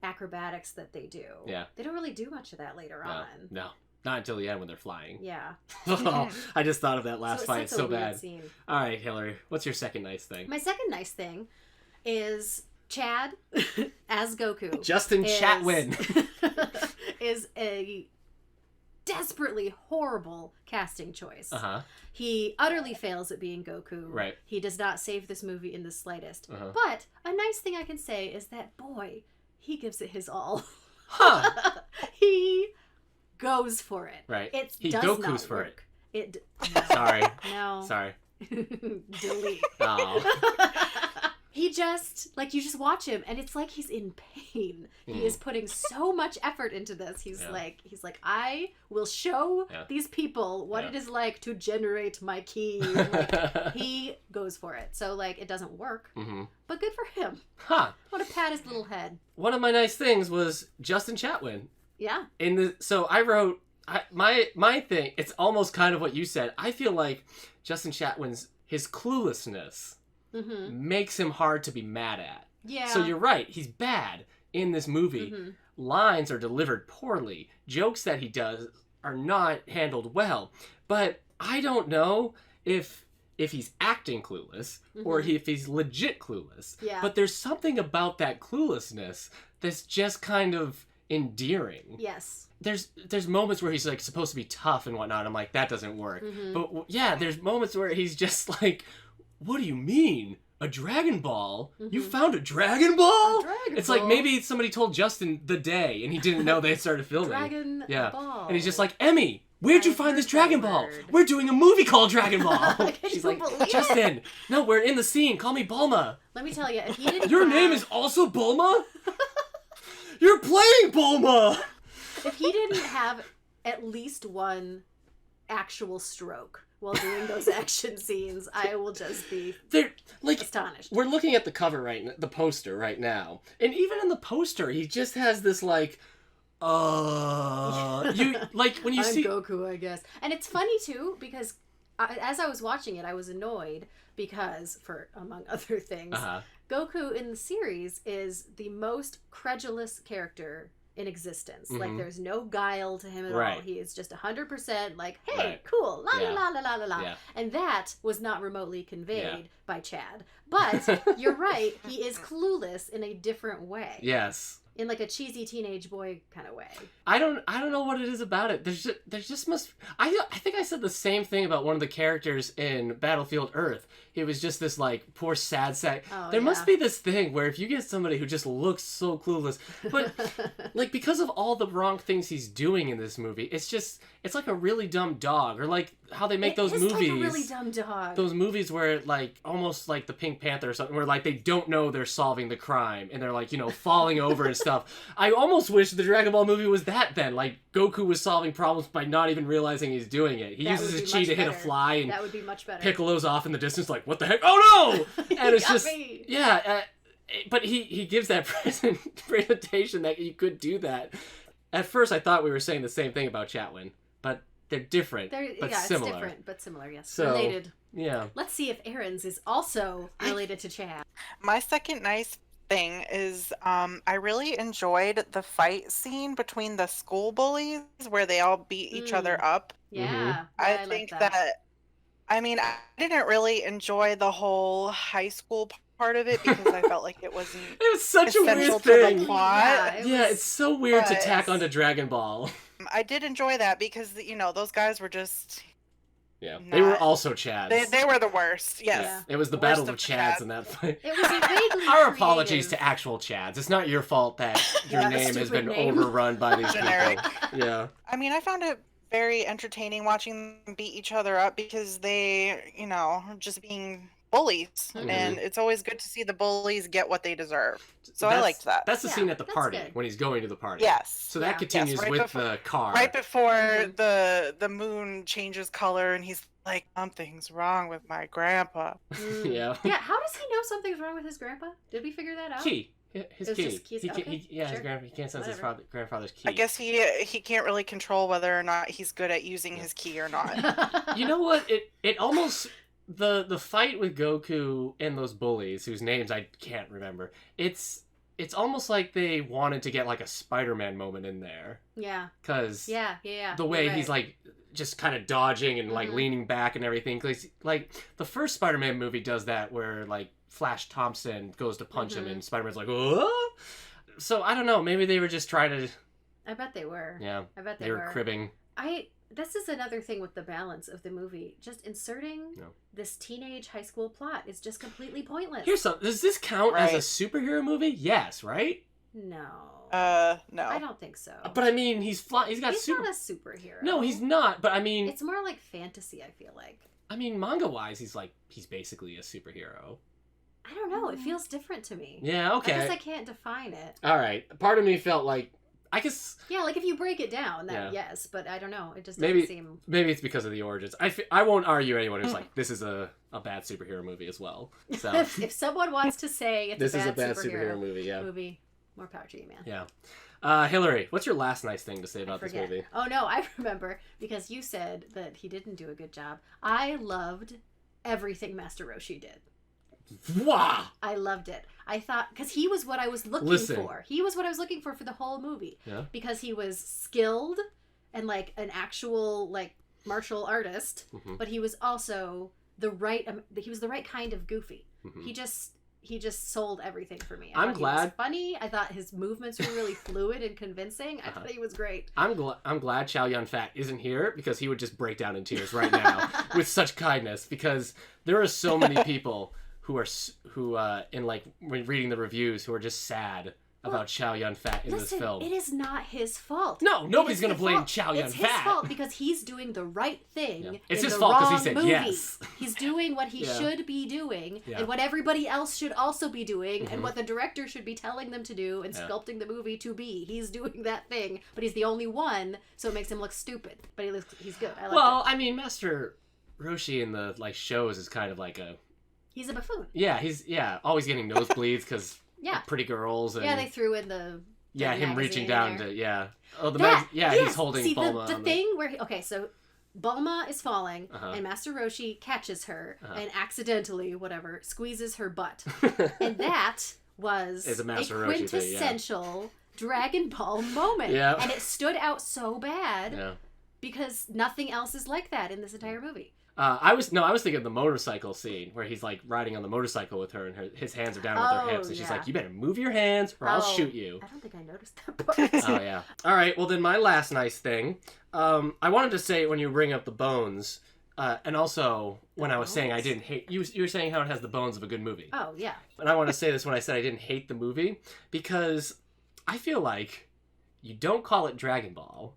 acrobatics that they do. Yeah. They don't really do much of that later No, on. no, not until the end when they're flying. Yeah. I just thought of that last so it fight. sets a So weird bad. Scene. All right, Hilary, what's your second nice thing? My second nice thing is Chad as Goku. Justin is- Chatwin. is a desperately horrible casting choice. Uh-huh. He utterly fails at being Goku. Right. He does not save this movie in the slightest. Uh-huh. But a nice thing I can say is that, boy, he gives it his all. Huh. He goes for it. Right. He does Goku's not for work. it. Sorry. No. Sorry. Delete. Oh. He just, like, you just watch him, and it's like he's in pain. He is putting so much effort into this. He's like, I will show these people what it is like to generate my ki. Like, he goes for it. So, like, it doesn't work, but good for him. Huh. What a pat his little head. One of my nice things was Justin Chatwin. Yeah. So I wrote, my thing, it's almost kind of what you said. I feel like Justin Chatwin's, his cluelessness makes him hard to be mad at. Yeah. So you're right. He's bad in this movie. Lines are delivered poorly. Jokes that he does are not handled well. But I don't know if he's acting clueless or if he's legit clueless. Yeah. But there's something about that cluelessness that's just kind of endearing. Yes. There's moments where he's like supposed to be tough and whatnot. I'm like, that doesn't work. But yeah, there's moments where he's just like, what do you mean? A Dragon Ball? You found a Dragon Ball? It's like maybe somebody told Justin the day and he didn't know they had started filming. Dragon Ball. And he's just like, Emmy, where'd you find this Dragon Ball? We're doing a movie called Dragon Ball. She's like, Justin, no, we're in the scene. Call me Bulma. Let me tell you, if he didn't Your name is also Bulma? You're playing Bulma! If he didn't have at least one actual stroke while doing those action scenes, I will just be astonished. We're looking at the cover the poster right now, and even in the poster, he just has this like, you like when you I'm see Goku, I guess. And it's funny too because as I was watching it, I was annoyed because, for among other things, Goku in the series is the most credulous character in existence. Like, there's no guile to him at all. He is just 100% like, hey, cool, la la la la la la. And that was not remotely conveyed by Chad. But you're right, he is clueless in a different way. Yes. In like a cheesy teenage boy kind of way. I don't know what it is about it. There's just must. I think I said the same thing about one of the characters in Battlefield Earth. It was just this like poor sad sack. There must be this thing where if you get somebody who just looks so clueless, but like because of all the wrong things he's doing in this movie, it's like a really dumb dog, or like how they make those movies. Like a really dumb dog. Those movies where like almost like the Pink Panther or something, where like they don't know they're solving the crime and they're like, you know, falling over and stuff. I almost wish the Dragon Ball movie was that then. Like Goku was solving problems by not even realizing he's doing it. He uses his chi to hit a fly, and that would be much better. Piccolo's off in the distance like, what the heck? Oh no! And it's just me. But he gives that presentation that you could do that. At first I thought we were saying the same thing about Chatwin, but they're different, but similar. It's different, but similar, yes. So, related. Yeah. Let's see if Aeryn's is also related to Chad. My second nice thing is I really enjoyed the fight scene between the school bullies where they all beat each other up. Yeah. I think that I mean, I didn't really enjoy the whole high school part of it because I felt like it wasn't it was such a weird to thing. the plot. It's so weird to tack onto Dragon Ball. I did enjoy that because, you know, those guys were just they were also Chads. They were the worst. Yes. Yeah. It was the battle of Chads in that fight. It was vaguely Our apologies to actual Chads. It's not your fault that your name has been overrun by these generic people. Yeah. I mean, I found it very entertaining watching them beat each other up because they, you know, are just being bullies. And it's always good to see the bullies get what they deserve. So I liked that. That's the scene at the party when he's going to the party. Yes. So that continues with the car. Right before the moon changes color and he's like, something's wrong with my grandpa. Yeah. Yeah, how does he know something's wrong with his grandpa? Did we figure that out? Key. His key. His He can't sense his grandfather's key. I guess he can't really control whether or not he's good at using his key or not. You know what? It almost the fight with Goku and those bullies whose names I can't remember. It's almost like they wanted to get like a Spider-Man moment in there. Yeah. Cuz the way he's like just kind of dodging and like leaning back and everything. Cause, like the first Spider-Man movie does that where like Flash Thompson goes to punch him and Spider-Man's like, oh. So I don't know. Maybe they were just trying to. I bet they were. Yeah. I bet they were cribbing. This is another thing with the balance of the movie. Just inserting this teenage high school plot is just completely pointless. Here's something. Does this count as a superhero movie? Yes, right? No. No. I don't think so. But I mean, he's got He's not a superhero. No, he's not. But I mean, it's more like fantasy. I feel like. I mean, manga-wise, he's basically a superhero. I don't know. It feels different to me. Yeah. Okay. I guess I can't define it. All right. Part of me felt like, I guess. Yeah, like if you break it down, then yes. But I don't know. It just doesn't maybe seem. Maybe it's because of the origins. I won't argue anyone who's like, this is a bad superhero movie as well. So if someone wants to say it's this a is a bad bad superhero movie, yeah. More power to you, man. Yeah. Hilary, what's your last nice thing to say about this movie? Oh no, I remember because you said that he didn't do a good job. I loved everything Master Roshi did. Wow! I loved it. I thought because he was what I was looking for. He was what I was looking for the whole movie. Yeah. Because he was skilled and like an actual like martial artist, but he was also the right kind of goofy. He just sold everything for me. I'm glad. He was funny. I thought his movements were really fluid and convincing. I thought he was great. I'm glad Chow Yun-Fat isn't here because he would just break down in tears right now with such kindness, because there are so many people who in like reading the reviews who are just sad about Chow Yun-Fat in this film. It is not his fault. No, nobody's going to blame Chow Yun-Fat. It's his fault because he's doing the right thing. Yeah. It's his fault because he said movie. yes. He's doing what he should be doing and what everybody else should also be doing and what the director should be telling them to do and sculpting the movie to be. He's doing that thing, but he's the only one, so it makes him look stupid. But he's good. I like it. I mean, Master Roshi in the like shows is kind of like he's a buffoon. Yeah, he's always getting nosebleeds because pretty girls and they threw in the him reaching down to he's holding See, Bulma. The thing where so Bulma is falling and Master Roshi catches her and accidentally squeezes her butt, and that was a Master Roshi quintessential Dragon Ball moment, and it stood out so bad because nothing else is like that in this entire movie. I was thinking of the motorcycle scene where he's like riding on the motorcycle with her and his hands are down with her hips and she's like, you better move your hands or I'll shoot you. I don't think I noticed that part. Oh yeah. All right. Well then my last nice thing, I wanted to say when you bring up the bones, and also when I was saying I didn't hate, you were saying how it has the bones of a good movie. Oh yeah. And I want to say this when I said I didn't hate the movie because I feel like you don't call it Dragon Ball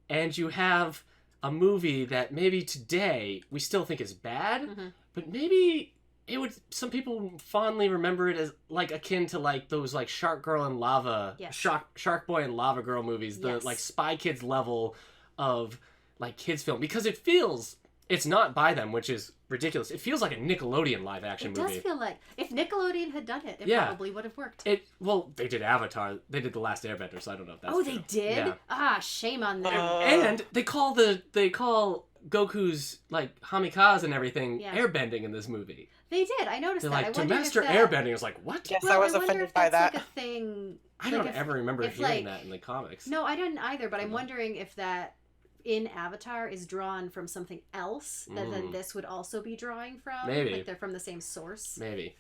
and you have a movie that maybe today we still think is bad, but maybe some people fondly remember it as like akin to like those like Shark Girl and Lava, Shark Boy and Lava Girl movies, the like Spy Kids level of like kids film, because it's not by them, which is ridiculous. It feels like a Nickelodeon live action movie. It does feel like if Nickelodeon had done it, it probably would have worked. They did Avatar. They did The Last Airbender, so I don't know if that's true. They did? Yeah. Ah, shame on them. And they call Goku's like Hamikaz and everything airbending in this movie. They did. I noticed that. Like, to master airbending, is like, what? Yes, I was offended by that. Like a thing. I don't ever remember hearing that in the comics. No, I didn't either, but I'm wondering if that in Avatar is drawn from something else that then this would also be drawing from. Maybe. Like they're from the same source. Maybe.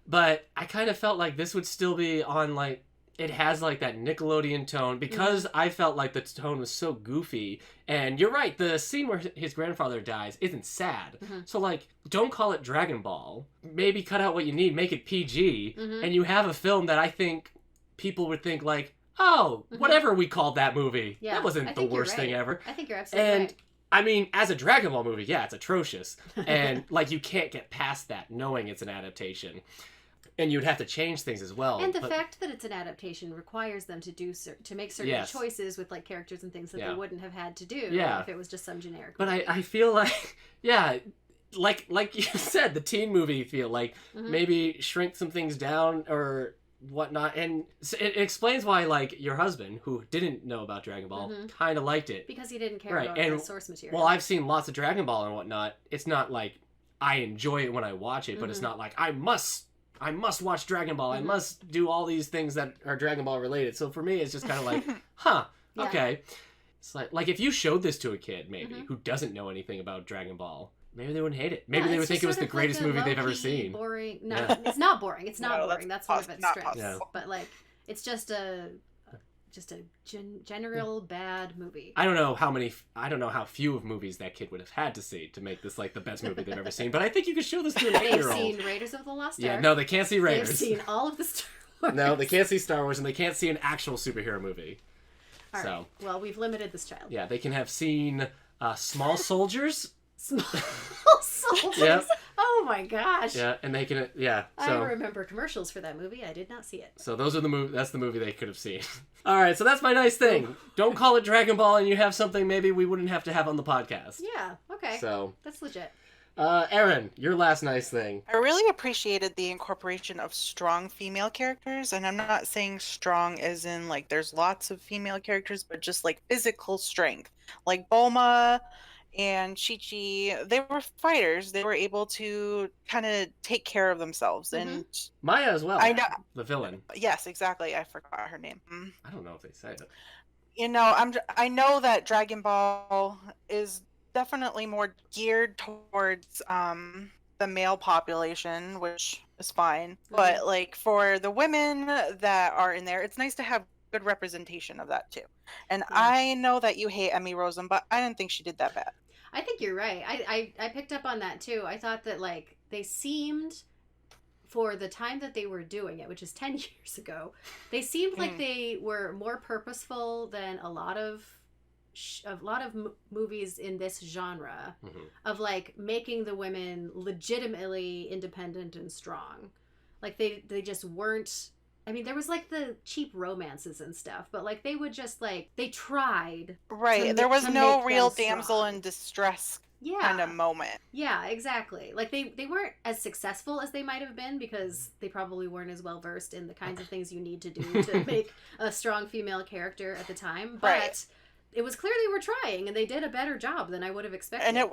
But I kind of felt like this would still be on like, it has like that Nickelodeon tone because I felt like the tone was so goofy. And you're right, the scene where his grandfather dies isn't sad. So like, don't call it Dragon Ball. Maybe cut out what you need, make it PG. And you have a film that I think people would think like, oh, whatever we called that movie. Yeah, that wasn't the worst thing ever. I think you're absolutely right. I mean, as a Dragon Ball movie, it's atrocious. And like, you can't get past that knowing it's an adaptation. And you'd have to change things as well. And the fact that it's an adaptation requires them to make certain choices with like characters and things that they wouldn't have had to do if it was just some generic movie. But I feel like, like you said, the teen movie feel like maybe shrink some things down or whatnot, and it explains why like your husband, who didn't know about Dragon Ball, kind of liked it because he didn't care about the source material. Well, I've seen lots of Dragon Ball and whatnot. It's not like I enjoy it when I watch it, but it's not like I must watch Dragon Ball. I must do all these things that are Dragon Ball related. So for me, it's just kind of like, okay. It's like if you showed this to a kid maybe who doesn't know anything about Dragon Ball, maybe they wouldn't hate it. Maybe they would think it was the greatest movie they've ever seen. Boring. No, it's not boring. It's not boring. That's one of its strengths. Yeah. But like, it's just a general bad movie. I don't know how few of movies that kid would have had to see to make this like the best movie they've ever seen. But I think you could show this to an 8-year-old. They've seen Raiders of the Lost Ark. Yeah, no, they can't see Raiders. They've seen all of the Star Wars. No, they can't see Star Wars, and they can't see an actual superhero movie. All right. Well, we've limited this child. Yeah, they can have seen Small Soldiers. Small Soldiers. Yep. Oh my gosh. Yeah, and they can. Yeah. So, I remember commercials for that movie. I did not see it. So those are the movie. That's the movie they could have seen. All right, so that's my nice thing. Don't call it Dragon Ball, and you have something maybe we wouldn't have to have on the podcast. Yeah. Okay. So that's legit. Aeryn, your last nice thing. I really appreciated the incorporation of strong female characters, and I'm not saying strong as in like there's lots of female characters, but just like physical strength. Like Bulma and Chi-Chi, they were fighters. They were able to kind of take care of themselves. Mm-hmm. And Maya as well. I know. The villain. Yes, exactly. I forgot her name. I don't know if they say it. You know, I know that Dragon Ball is definitely more geared towards the male population, which is fine. Mm-hmm. But like for the women that are in there, it's nice to have good representation of that too. And I know that you hate Emmy Rossum, but I didn't think she did that bad. I think you're right. I picked up on that too. I thought that like they seemed, for the time that they were doing it, which is 10 years ago, they seemed like they were more purposeful than a lot of movies in this genre, of like making the women legitimately independent and strong. Like they just weren't. I mean, there was like the cheap romances and stuff, but like they would just like they tried. Right. There was no real damsel in distress kind of moment. Yeah, exactly. Like they weren't as successful as they might have been because they probably weren't as well versed in the kinds of things you need to do to make a strong female character at the time. But it was clear they were trying, and they did a better job than I would have expected. And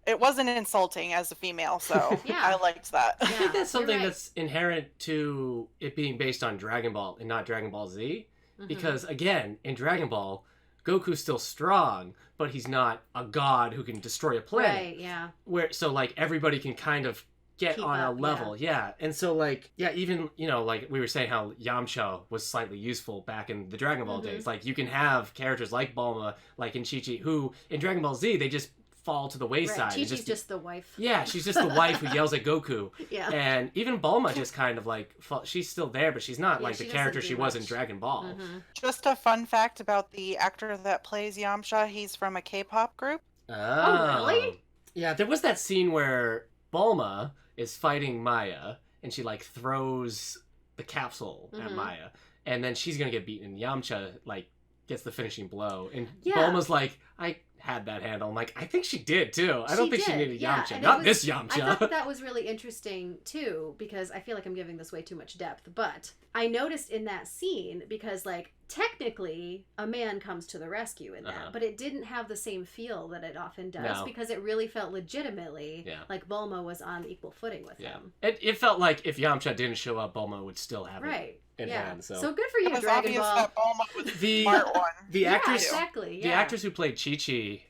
it wasn't insulting as a female, so I liked that. I think that's something that's inherent to it being based on Dragon Ball and not Dragon Ball Z. Because, again, in Dragon Ball, Goku's still strong, but he's not a god who can destroy a planet. Right, yeah. So, like, everybody can kind of get on a level. Yeah. And so, like, even, you know, like we were saying how Yamcha was slightly useful back in the Dragon Ball days. Like, you can have characters like Bulma, like in Chi-Chi, who, in Dragon Ball Z, they just fall to the wayside. Right. Chi-Chi's just the wife. Yeah, she's just the wife who yells at Goku. Yeah. And even Bulma just kind of like, she's still there, but she's not like the character she was in Dragon Ball. Just a fun fact about the actor that plays Yamcha, he's from a K-pop group. Oh, really? Yeah, there was that scene where Bulma is fighting Maya, and she like throws the capsule at Maya, and then she's gonna get beaten, and Yamcha like gets the finishing blow, and Bulma's like, I had that handle. I'm like, I think she did too. I don't think she needed Yamcha. Not this Yamcha. I thought that was really interesting too, because I feel like I'm giving this way too much depth, but I noticed in that scene, because like technically a man comes to the rescue in that, but it didn't have the same feel that it often does, because it really felt legitimately like Bulma was on equal footing with him. It felt like if Yamcha didn't show up, Bulma would still have it. Hand, so good for you, it was Dragon obvious Ball. That Bulma was the smart one. The actress, exactly. The actress who played Chi-Chi,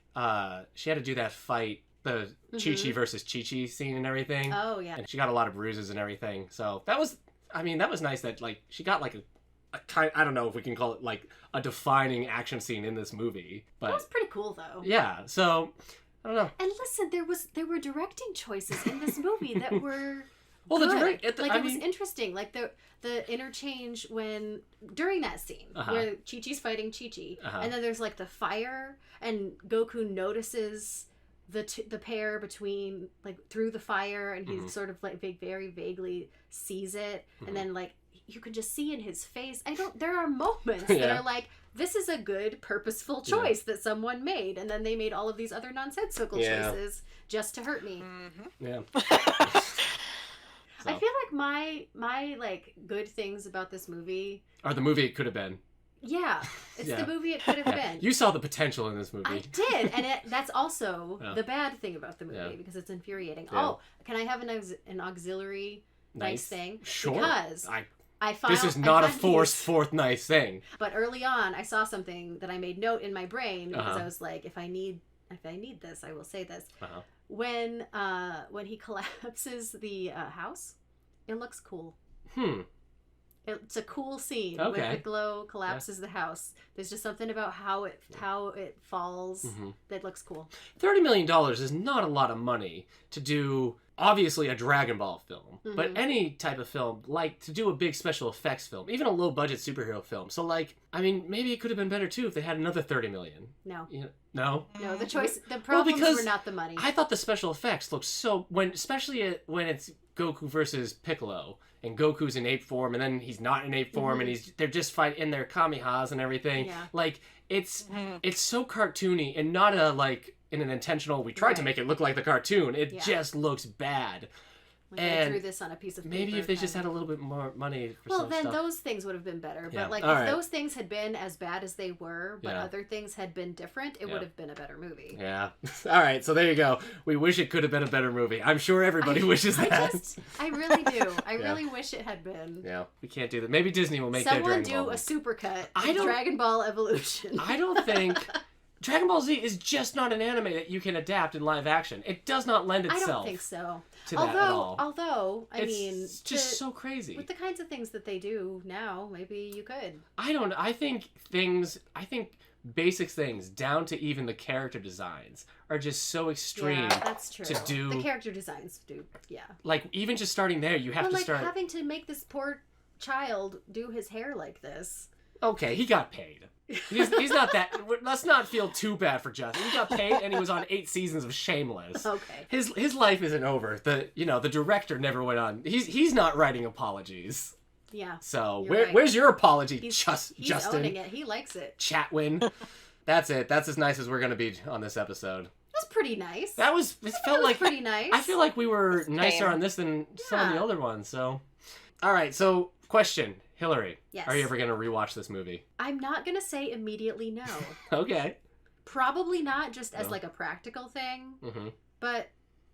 she had to do that fight, the Chi-Chi versus Chi-Chi scene and everything. Oh yeah. And she got a lot of bruises and everything. So that was nice that like she got like a kind. I don't know if we can call it like a defining action scene in this movie, but that was pretty cool though. Yeah. So I don't know. And listen, there were directing choices in this movie that were. Well, good. It was interesting. Like the interchange during that scene where Chi-Chi's fighting Chi-Chi, and then there's like the fire, and Goku notices the pair between like through the fire, and he sort of like very vaguely sees it, and then like you can just see in his face. There are moments that are like, this is a good purposeful choice that someone made, and then they made all of these other nonsensical choices just to hurt me. Yeah. I feel like my like good things about this movie are the movie it could have been. Yeah, it's the movie it could have been. You saw the potential in this movie. I did, and that's also the bad thing about the movie because it's infuriating. Yeah. Oh, can I have an auxiliary nice thing? Sure. Because this is not a fourth nice thing. But early on, I saw something that I made note in my brain because I was like, if I need this, I will say this. When he collapses the house, it looks cool. It's a cool scene when Piccolo collapses the house. There's just something about how it falls that looks cool. $30 million is not a lot of money to do obviously a Dragon Ball film, but Mhm. any type of film, like to do a big special effects film, even a low budget superhero film. So like, I mean, maybe it could have been better too if they had another 30 million. No. You know, no? No, the problems because were not the money. I thought the special effects looked so, especially when it's Goku versus Piccolo, and Goku's in ape form, and then he's not in ape form, and they're just fighting in their kamihas and everything. Yeah. Like, it's so cartoony, and not in an intentional, we tried to make it look like the cartoon. It just looks bad. Like and I drew this on a piece of paper. Maybe if they just had a little bit more money for some then stuff. those things would have been better. Yeah. But like, All if right. those things had been as bad as they were, but Yeah. other things had been different, it would have been a better movie. Yeah. All right, so there you go. We wish it could have been a better movie. I'm sure everybody wishes that. I really do. I really wish it had been. Yeah, we can't do that. Maybe Disney will make their Someone Dragon Ball do a movie. supercut I of don't- Dragon Ball Evolution. I don't think Dragon Ball Z is just not an anime that you can adapt in live action. It does not lend itself I don't think so. to that at all. Although, I mean, It's just so crazy. with the kinds of things that they do now, maybe you could. I think basic things, down to even the character designs, are just so extreme. Yeah, that's true. to do- the character designs do. Yeah. Like, even just starting there, you have But to like start... having to make this poor child do his hair like this. Okay, he got paid. He's not that... Let's not feel too bad for Justin. He got paid, and he was on 8 seasons of Shameless. Okay. His life isn't over. The director never went on. He's not writing apologies. Yeah. So You're right. where's your apology, He's Justin owning it. He likes it. Chatwin? That's it. That's as nice as we're gonna be on this episode. That's pretty nice. It felt like pretty nice. I feel like we were It's nicer tame. on this than some of the Yeah. other ones. So, all right. So, question, Hilary. Yes. Are you ever gonna rewatch this movie? I'm not gonna say immediately no. Okay. Probably not just as No. like a practical thing. Mm-hmm. But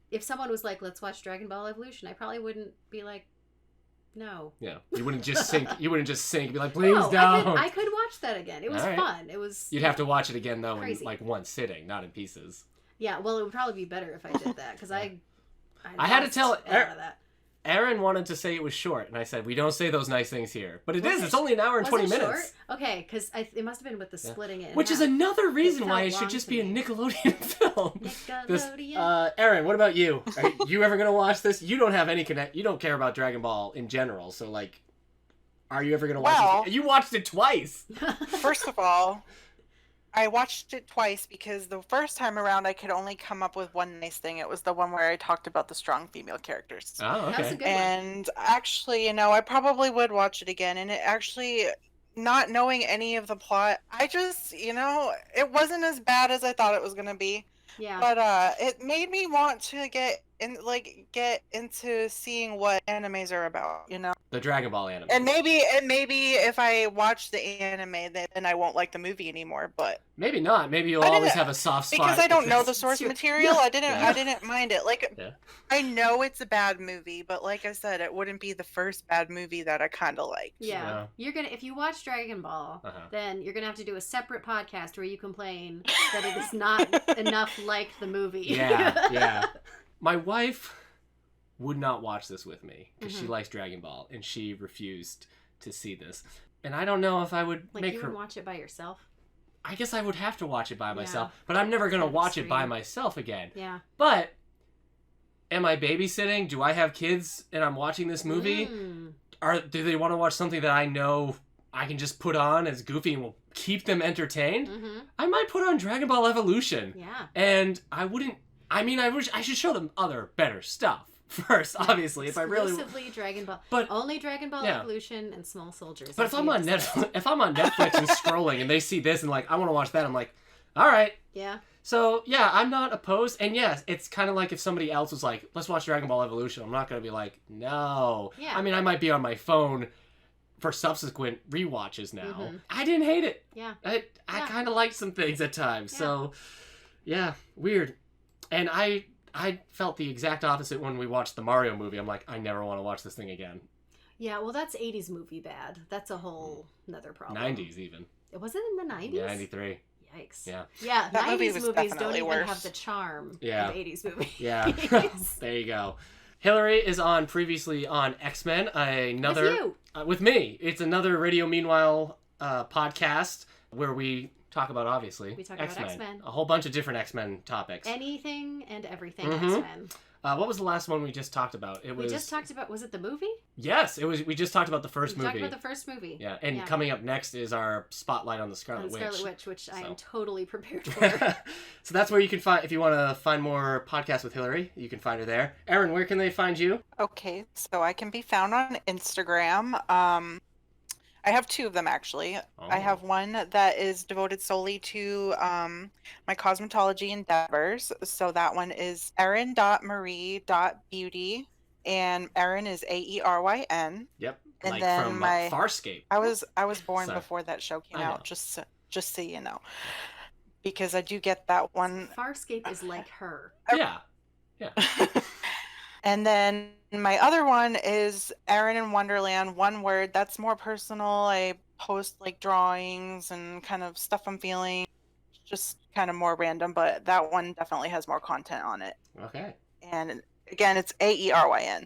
if someone was like, "Let's watch Dragon Ball Evolution," I probably wouldn't be like, "No." Yeah. You wouldn't just sink. You wouldn't just sink. Be like, please No, don't. I could watch that again. It was All right. fun. It was. You'd have to watch it again though, in Crazy. like one sitting, not in pieces. Yeah, well, it would probably be better if I did that because I had to lost tell out of that. Aaron wanted to say it was short, and I said, we don't say those nice things here. But it Was is. it- It's only an hour and Was 20 it minutes. short? Okay, because it must have been with the splitting it. in Which is half. another reason It why felt it should long just to be a me. Nickelodeon film. Nickelodeon. Aaron, what about you? Are you ever going to watch this? You don't have any you don't care about Dragon Ball in general, so like, are you ever going to watch Well- this? You watched it twice. First of all, I watched it twice because the first time around I could only come up with one nice thing. It was the one where I talked about the strong female characters. Oh, That's a okay. good one. And actually, I probably would watch it again. And it actually, not knowing any of the plot, I just, it wasn't as bad as I thought it was going to be. Yeah. But it made me want to get into seeing what animes are about, The Dragon Ball anime. And maybe if I watch the anime, then I won't like the movie anymore. But Maybe not. Maybe you'll I always didn't- have a soft spot. because I don't know the because- source Sure. material, I Yeah. didn't mind it. Like, Yeah. I know it's a bad movie, but like I said, it wouldn't be the first bad movie that I kind of liked. Yeah. If you watch Dragon Ball, Uh-huh. then you're gonna have to do a separate podcast where you complain that it is not enough like the movie. Yeah, yeah. My wife would not watch this with me because she Mhm. likes Dragon Ball, and she refused to see this. And I don't know if I would Like make you her. would watch it by yourself. I guess I would have to watch it by Yeah. myself, but I'm never gonna Kind of watch it by extreme. myself again. Yeah. But am I babysitting? Do I have kids and I'm watching this movie? Mm. Do they want to watch something that I know I can just put on as goofy and will keep them entertained? Mm-hmm. I might put on Dragon Ball Evolution. Yeah. And I wouldn't. I mean, I should show them other better stuff first, obviously. If I really. Exclusively Dragon Ball. But- only Dragon Ball yeah. Evolution and Small Soldiers. But if That's I'm what on you decide. if I'm on Netflix and scrolling and they see this and like I want to watch that, I'm like, all right. Yeah. So yeah, I'm not opposed. And yes, it's kind of like if somebody else was like, let's watch Dragon Ball Evolution. I'm not gonna be like, no. Yeah. I mean, I might be on my phone for subsequent rewatches now. Mhm. I didn't hate it. Yeah. I Yeah. kind of liked some things at times. Yeah. So yeah, weird. And I felt the exact opposite when we watched the Mario movie. I'm like, I never want to watch this thing again. Yeah, well, that's 80s movie bad. That's a whole another problem. 90s even. Was it in the 90s? Yeah, 93. Yikes. Yeah. Yeah, That 90s movie was movies don't definitely even worse. have the charm Yeah. of 80s movies. Yeah. There you go. Hilary is on previously on X-Men, another With you. with me. It's another Radio Meanwhile podcast where we talk about, obviously, We talk about X-Men. A whole bunch of different X-Men topics. Anything and everything X-Men. What was the last one we just talked about? We just talked about, was it the movie? Yes, it was. We just talked about the first movie. We talked about the first movie. Yeah, and coming up next is our spotlight on the Scarlet Witch. Which I am totally prepared for. So that's where you can find, if you want to find more podcasts with Hilary, you can find her there. Aeryn, where can they find you? Okay, so I can be found on Instagram. I have two of them, actually. I have one that is devoted solely to my cosmetology endeavors. So that one is erin.marie.beauty, and Aeryn is Aeryn. Yep. And like then from my Farscape. I was born before that show came out, just so you know. Because I do get that one. Farscape is like her. Yeah. And then my other one is Aeryn in Wonderland, one word. That's more personal. I post like drawings and kind of stuff I'm feeling. Just kind of more random, but that one definitely has more content on it. Okay. And again, it's Aeryn.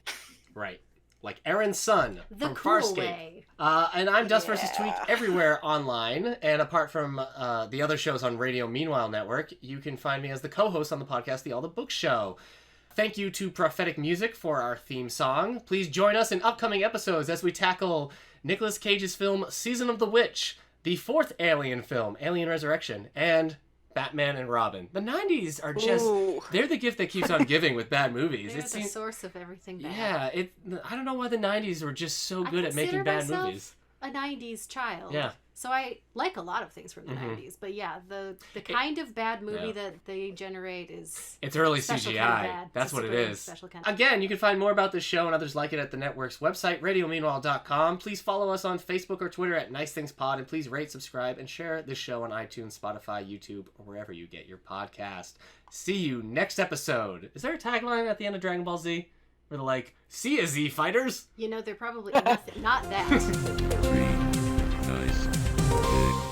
Right. Like Aaron's son the from cool Farscape. Way. And I'm duskvstweak everywhere online. And apart from the other shows on Radio Meanwhile Network, you can find me as the co-host on the podcast, The All the Books Show. Thank you to Prophetic Music for our theme song. Please join us in upcoming episodes as we tackle Nicolas Cage's film Season of the Witch, the fourth Alien film, Alien Resurrection, and Batman and Robin. The 90s are just, they're the gift that keeps on giving with bad movies. They're the source of everything bad. Yeah, I don't know why the 90s were just so good at making bad movies. A 90s child. Yeah. So I like a lot of things from the 90s, but yeah, the kind of bad movie that they generate is... It's early CGI. Kind of that's what it is. Again, you can find more about this show and others like it at the network's website, radiomeanwhile.com. Please follow us on Facebook or Twitter at Nice Things Pod, and please rate, subscribe, and share this show on iTunes, Spotify, YouTube, or wherever you get your podcast. See you next episode. Is there a tagline at the end of Dragon Ball Z? Where they're like, see ya, Z fighters? You know, they're probably not that. 3 nice big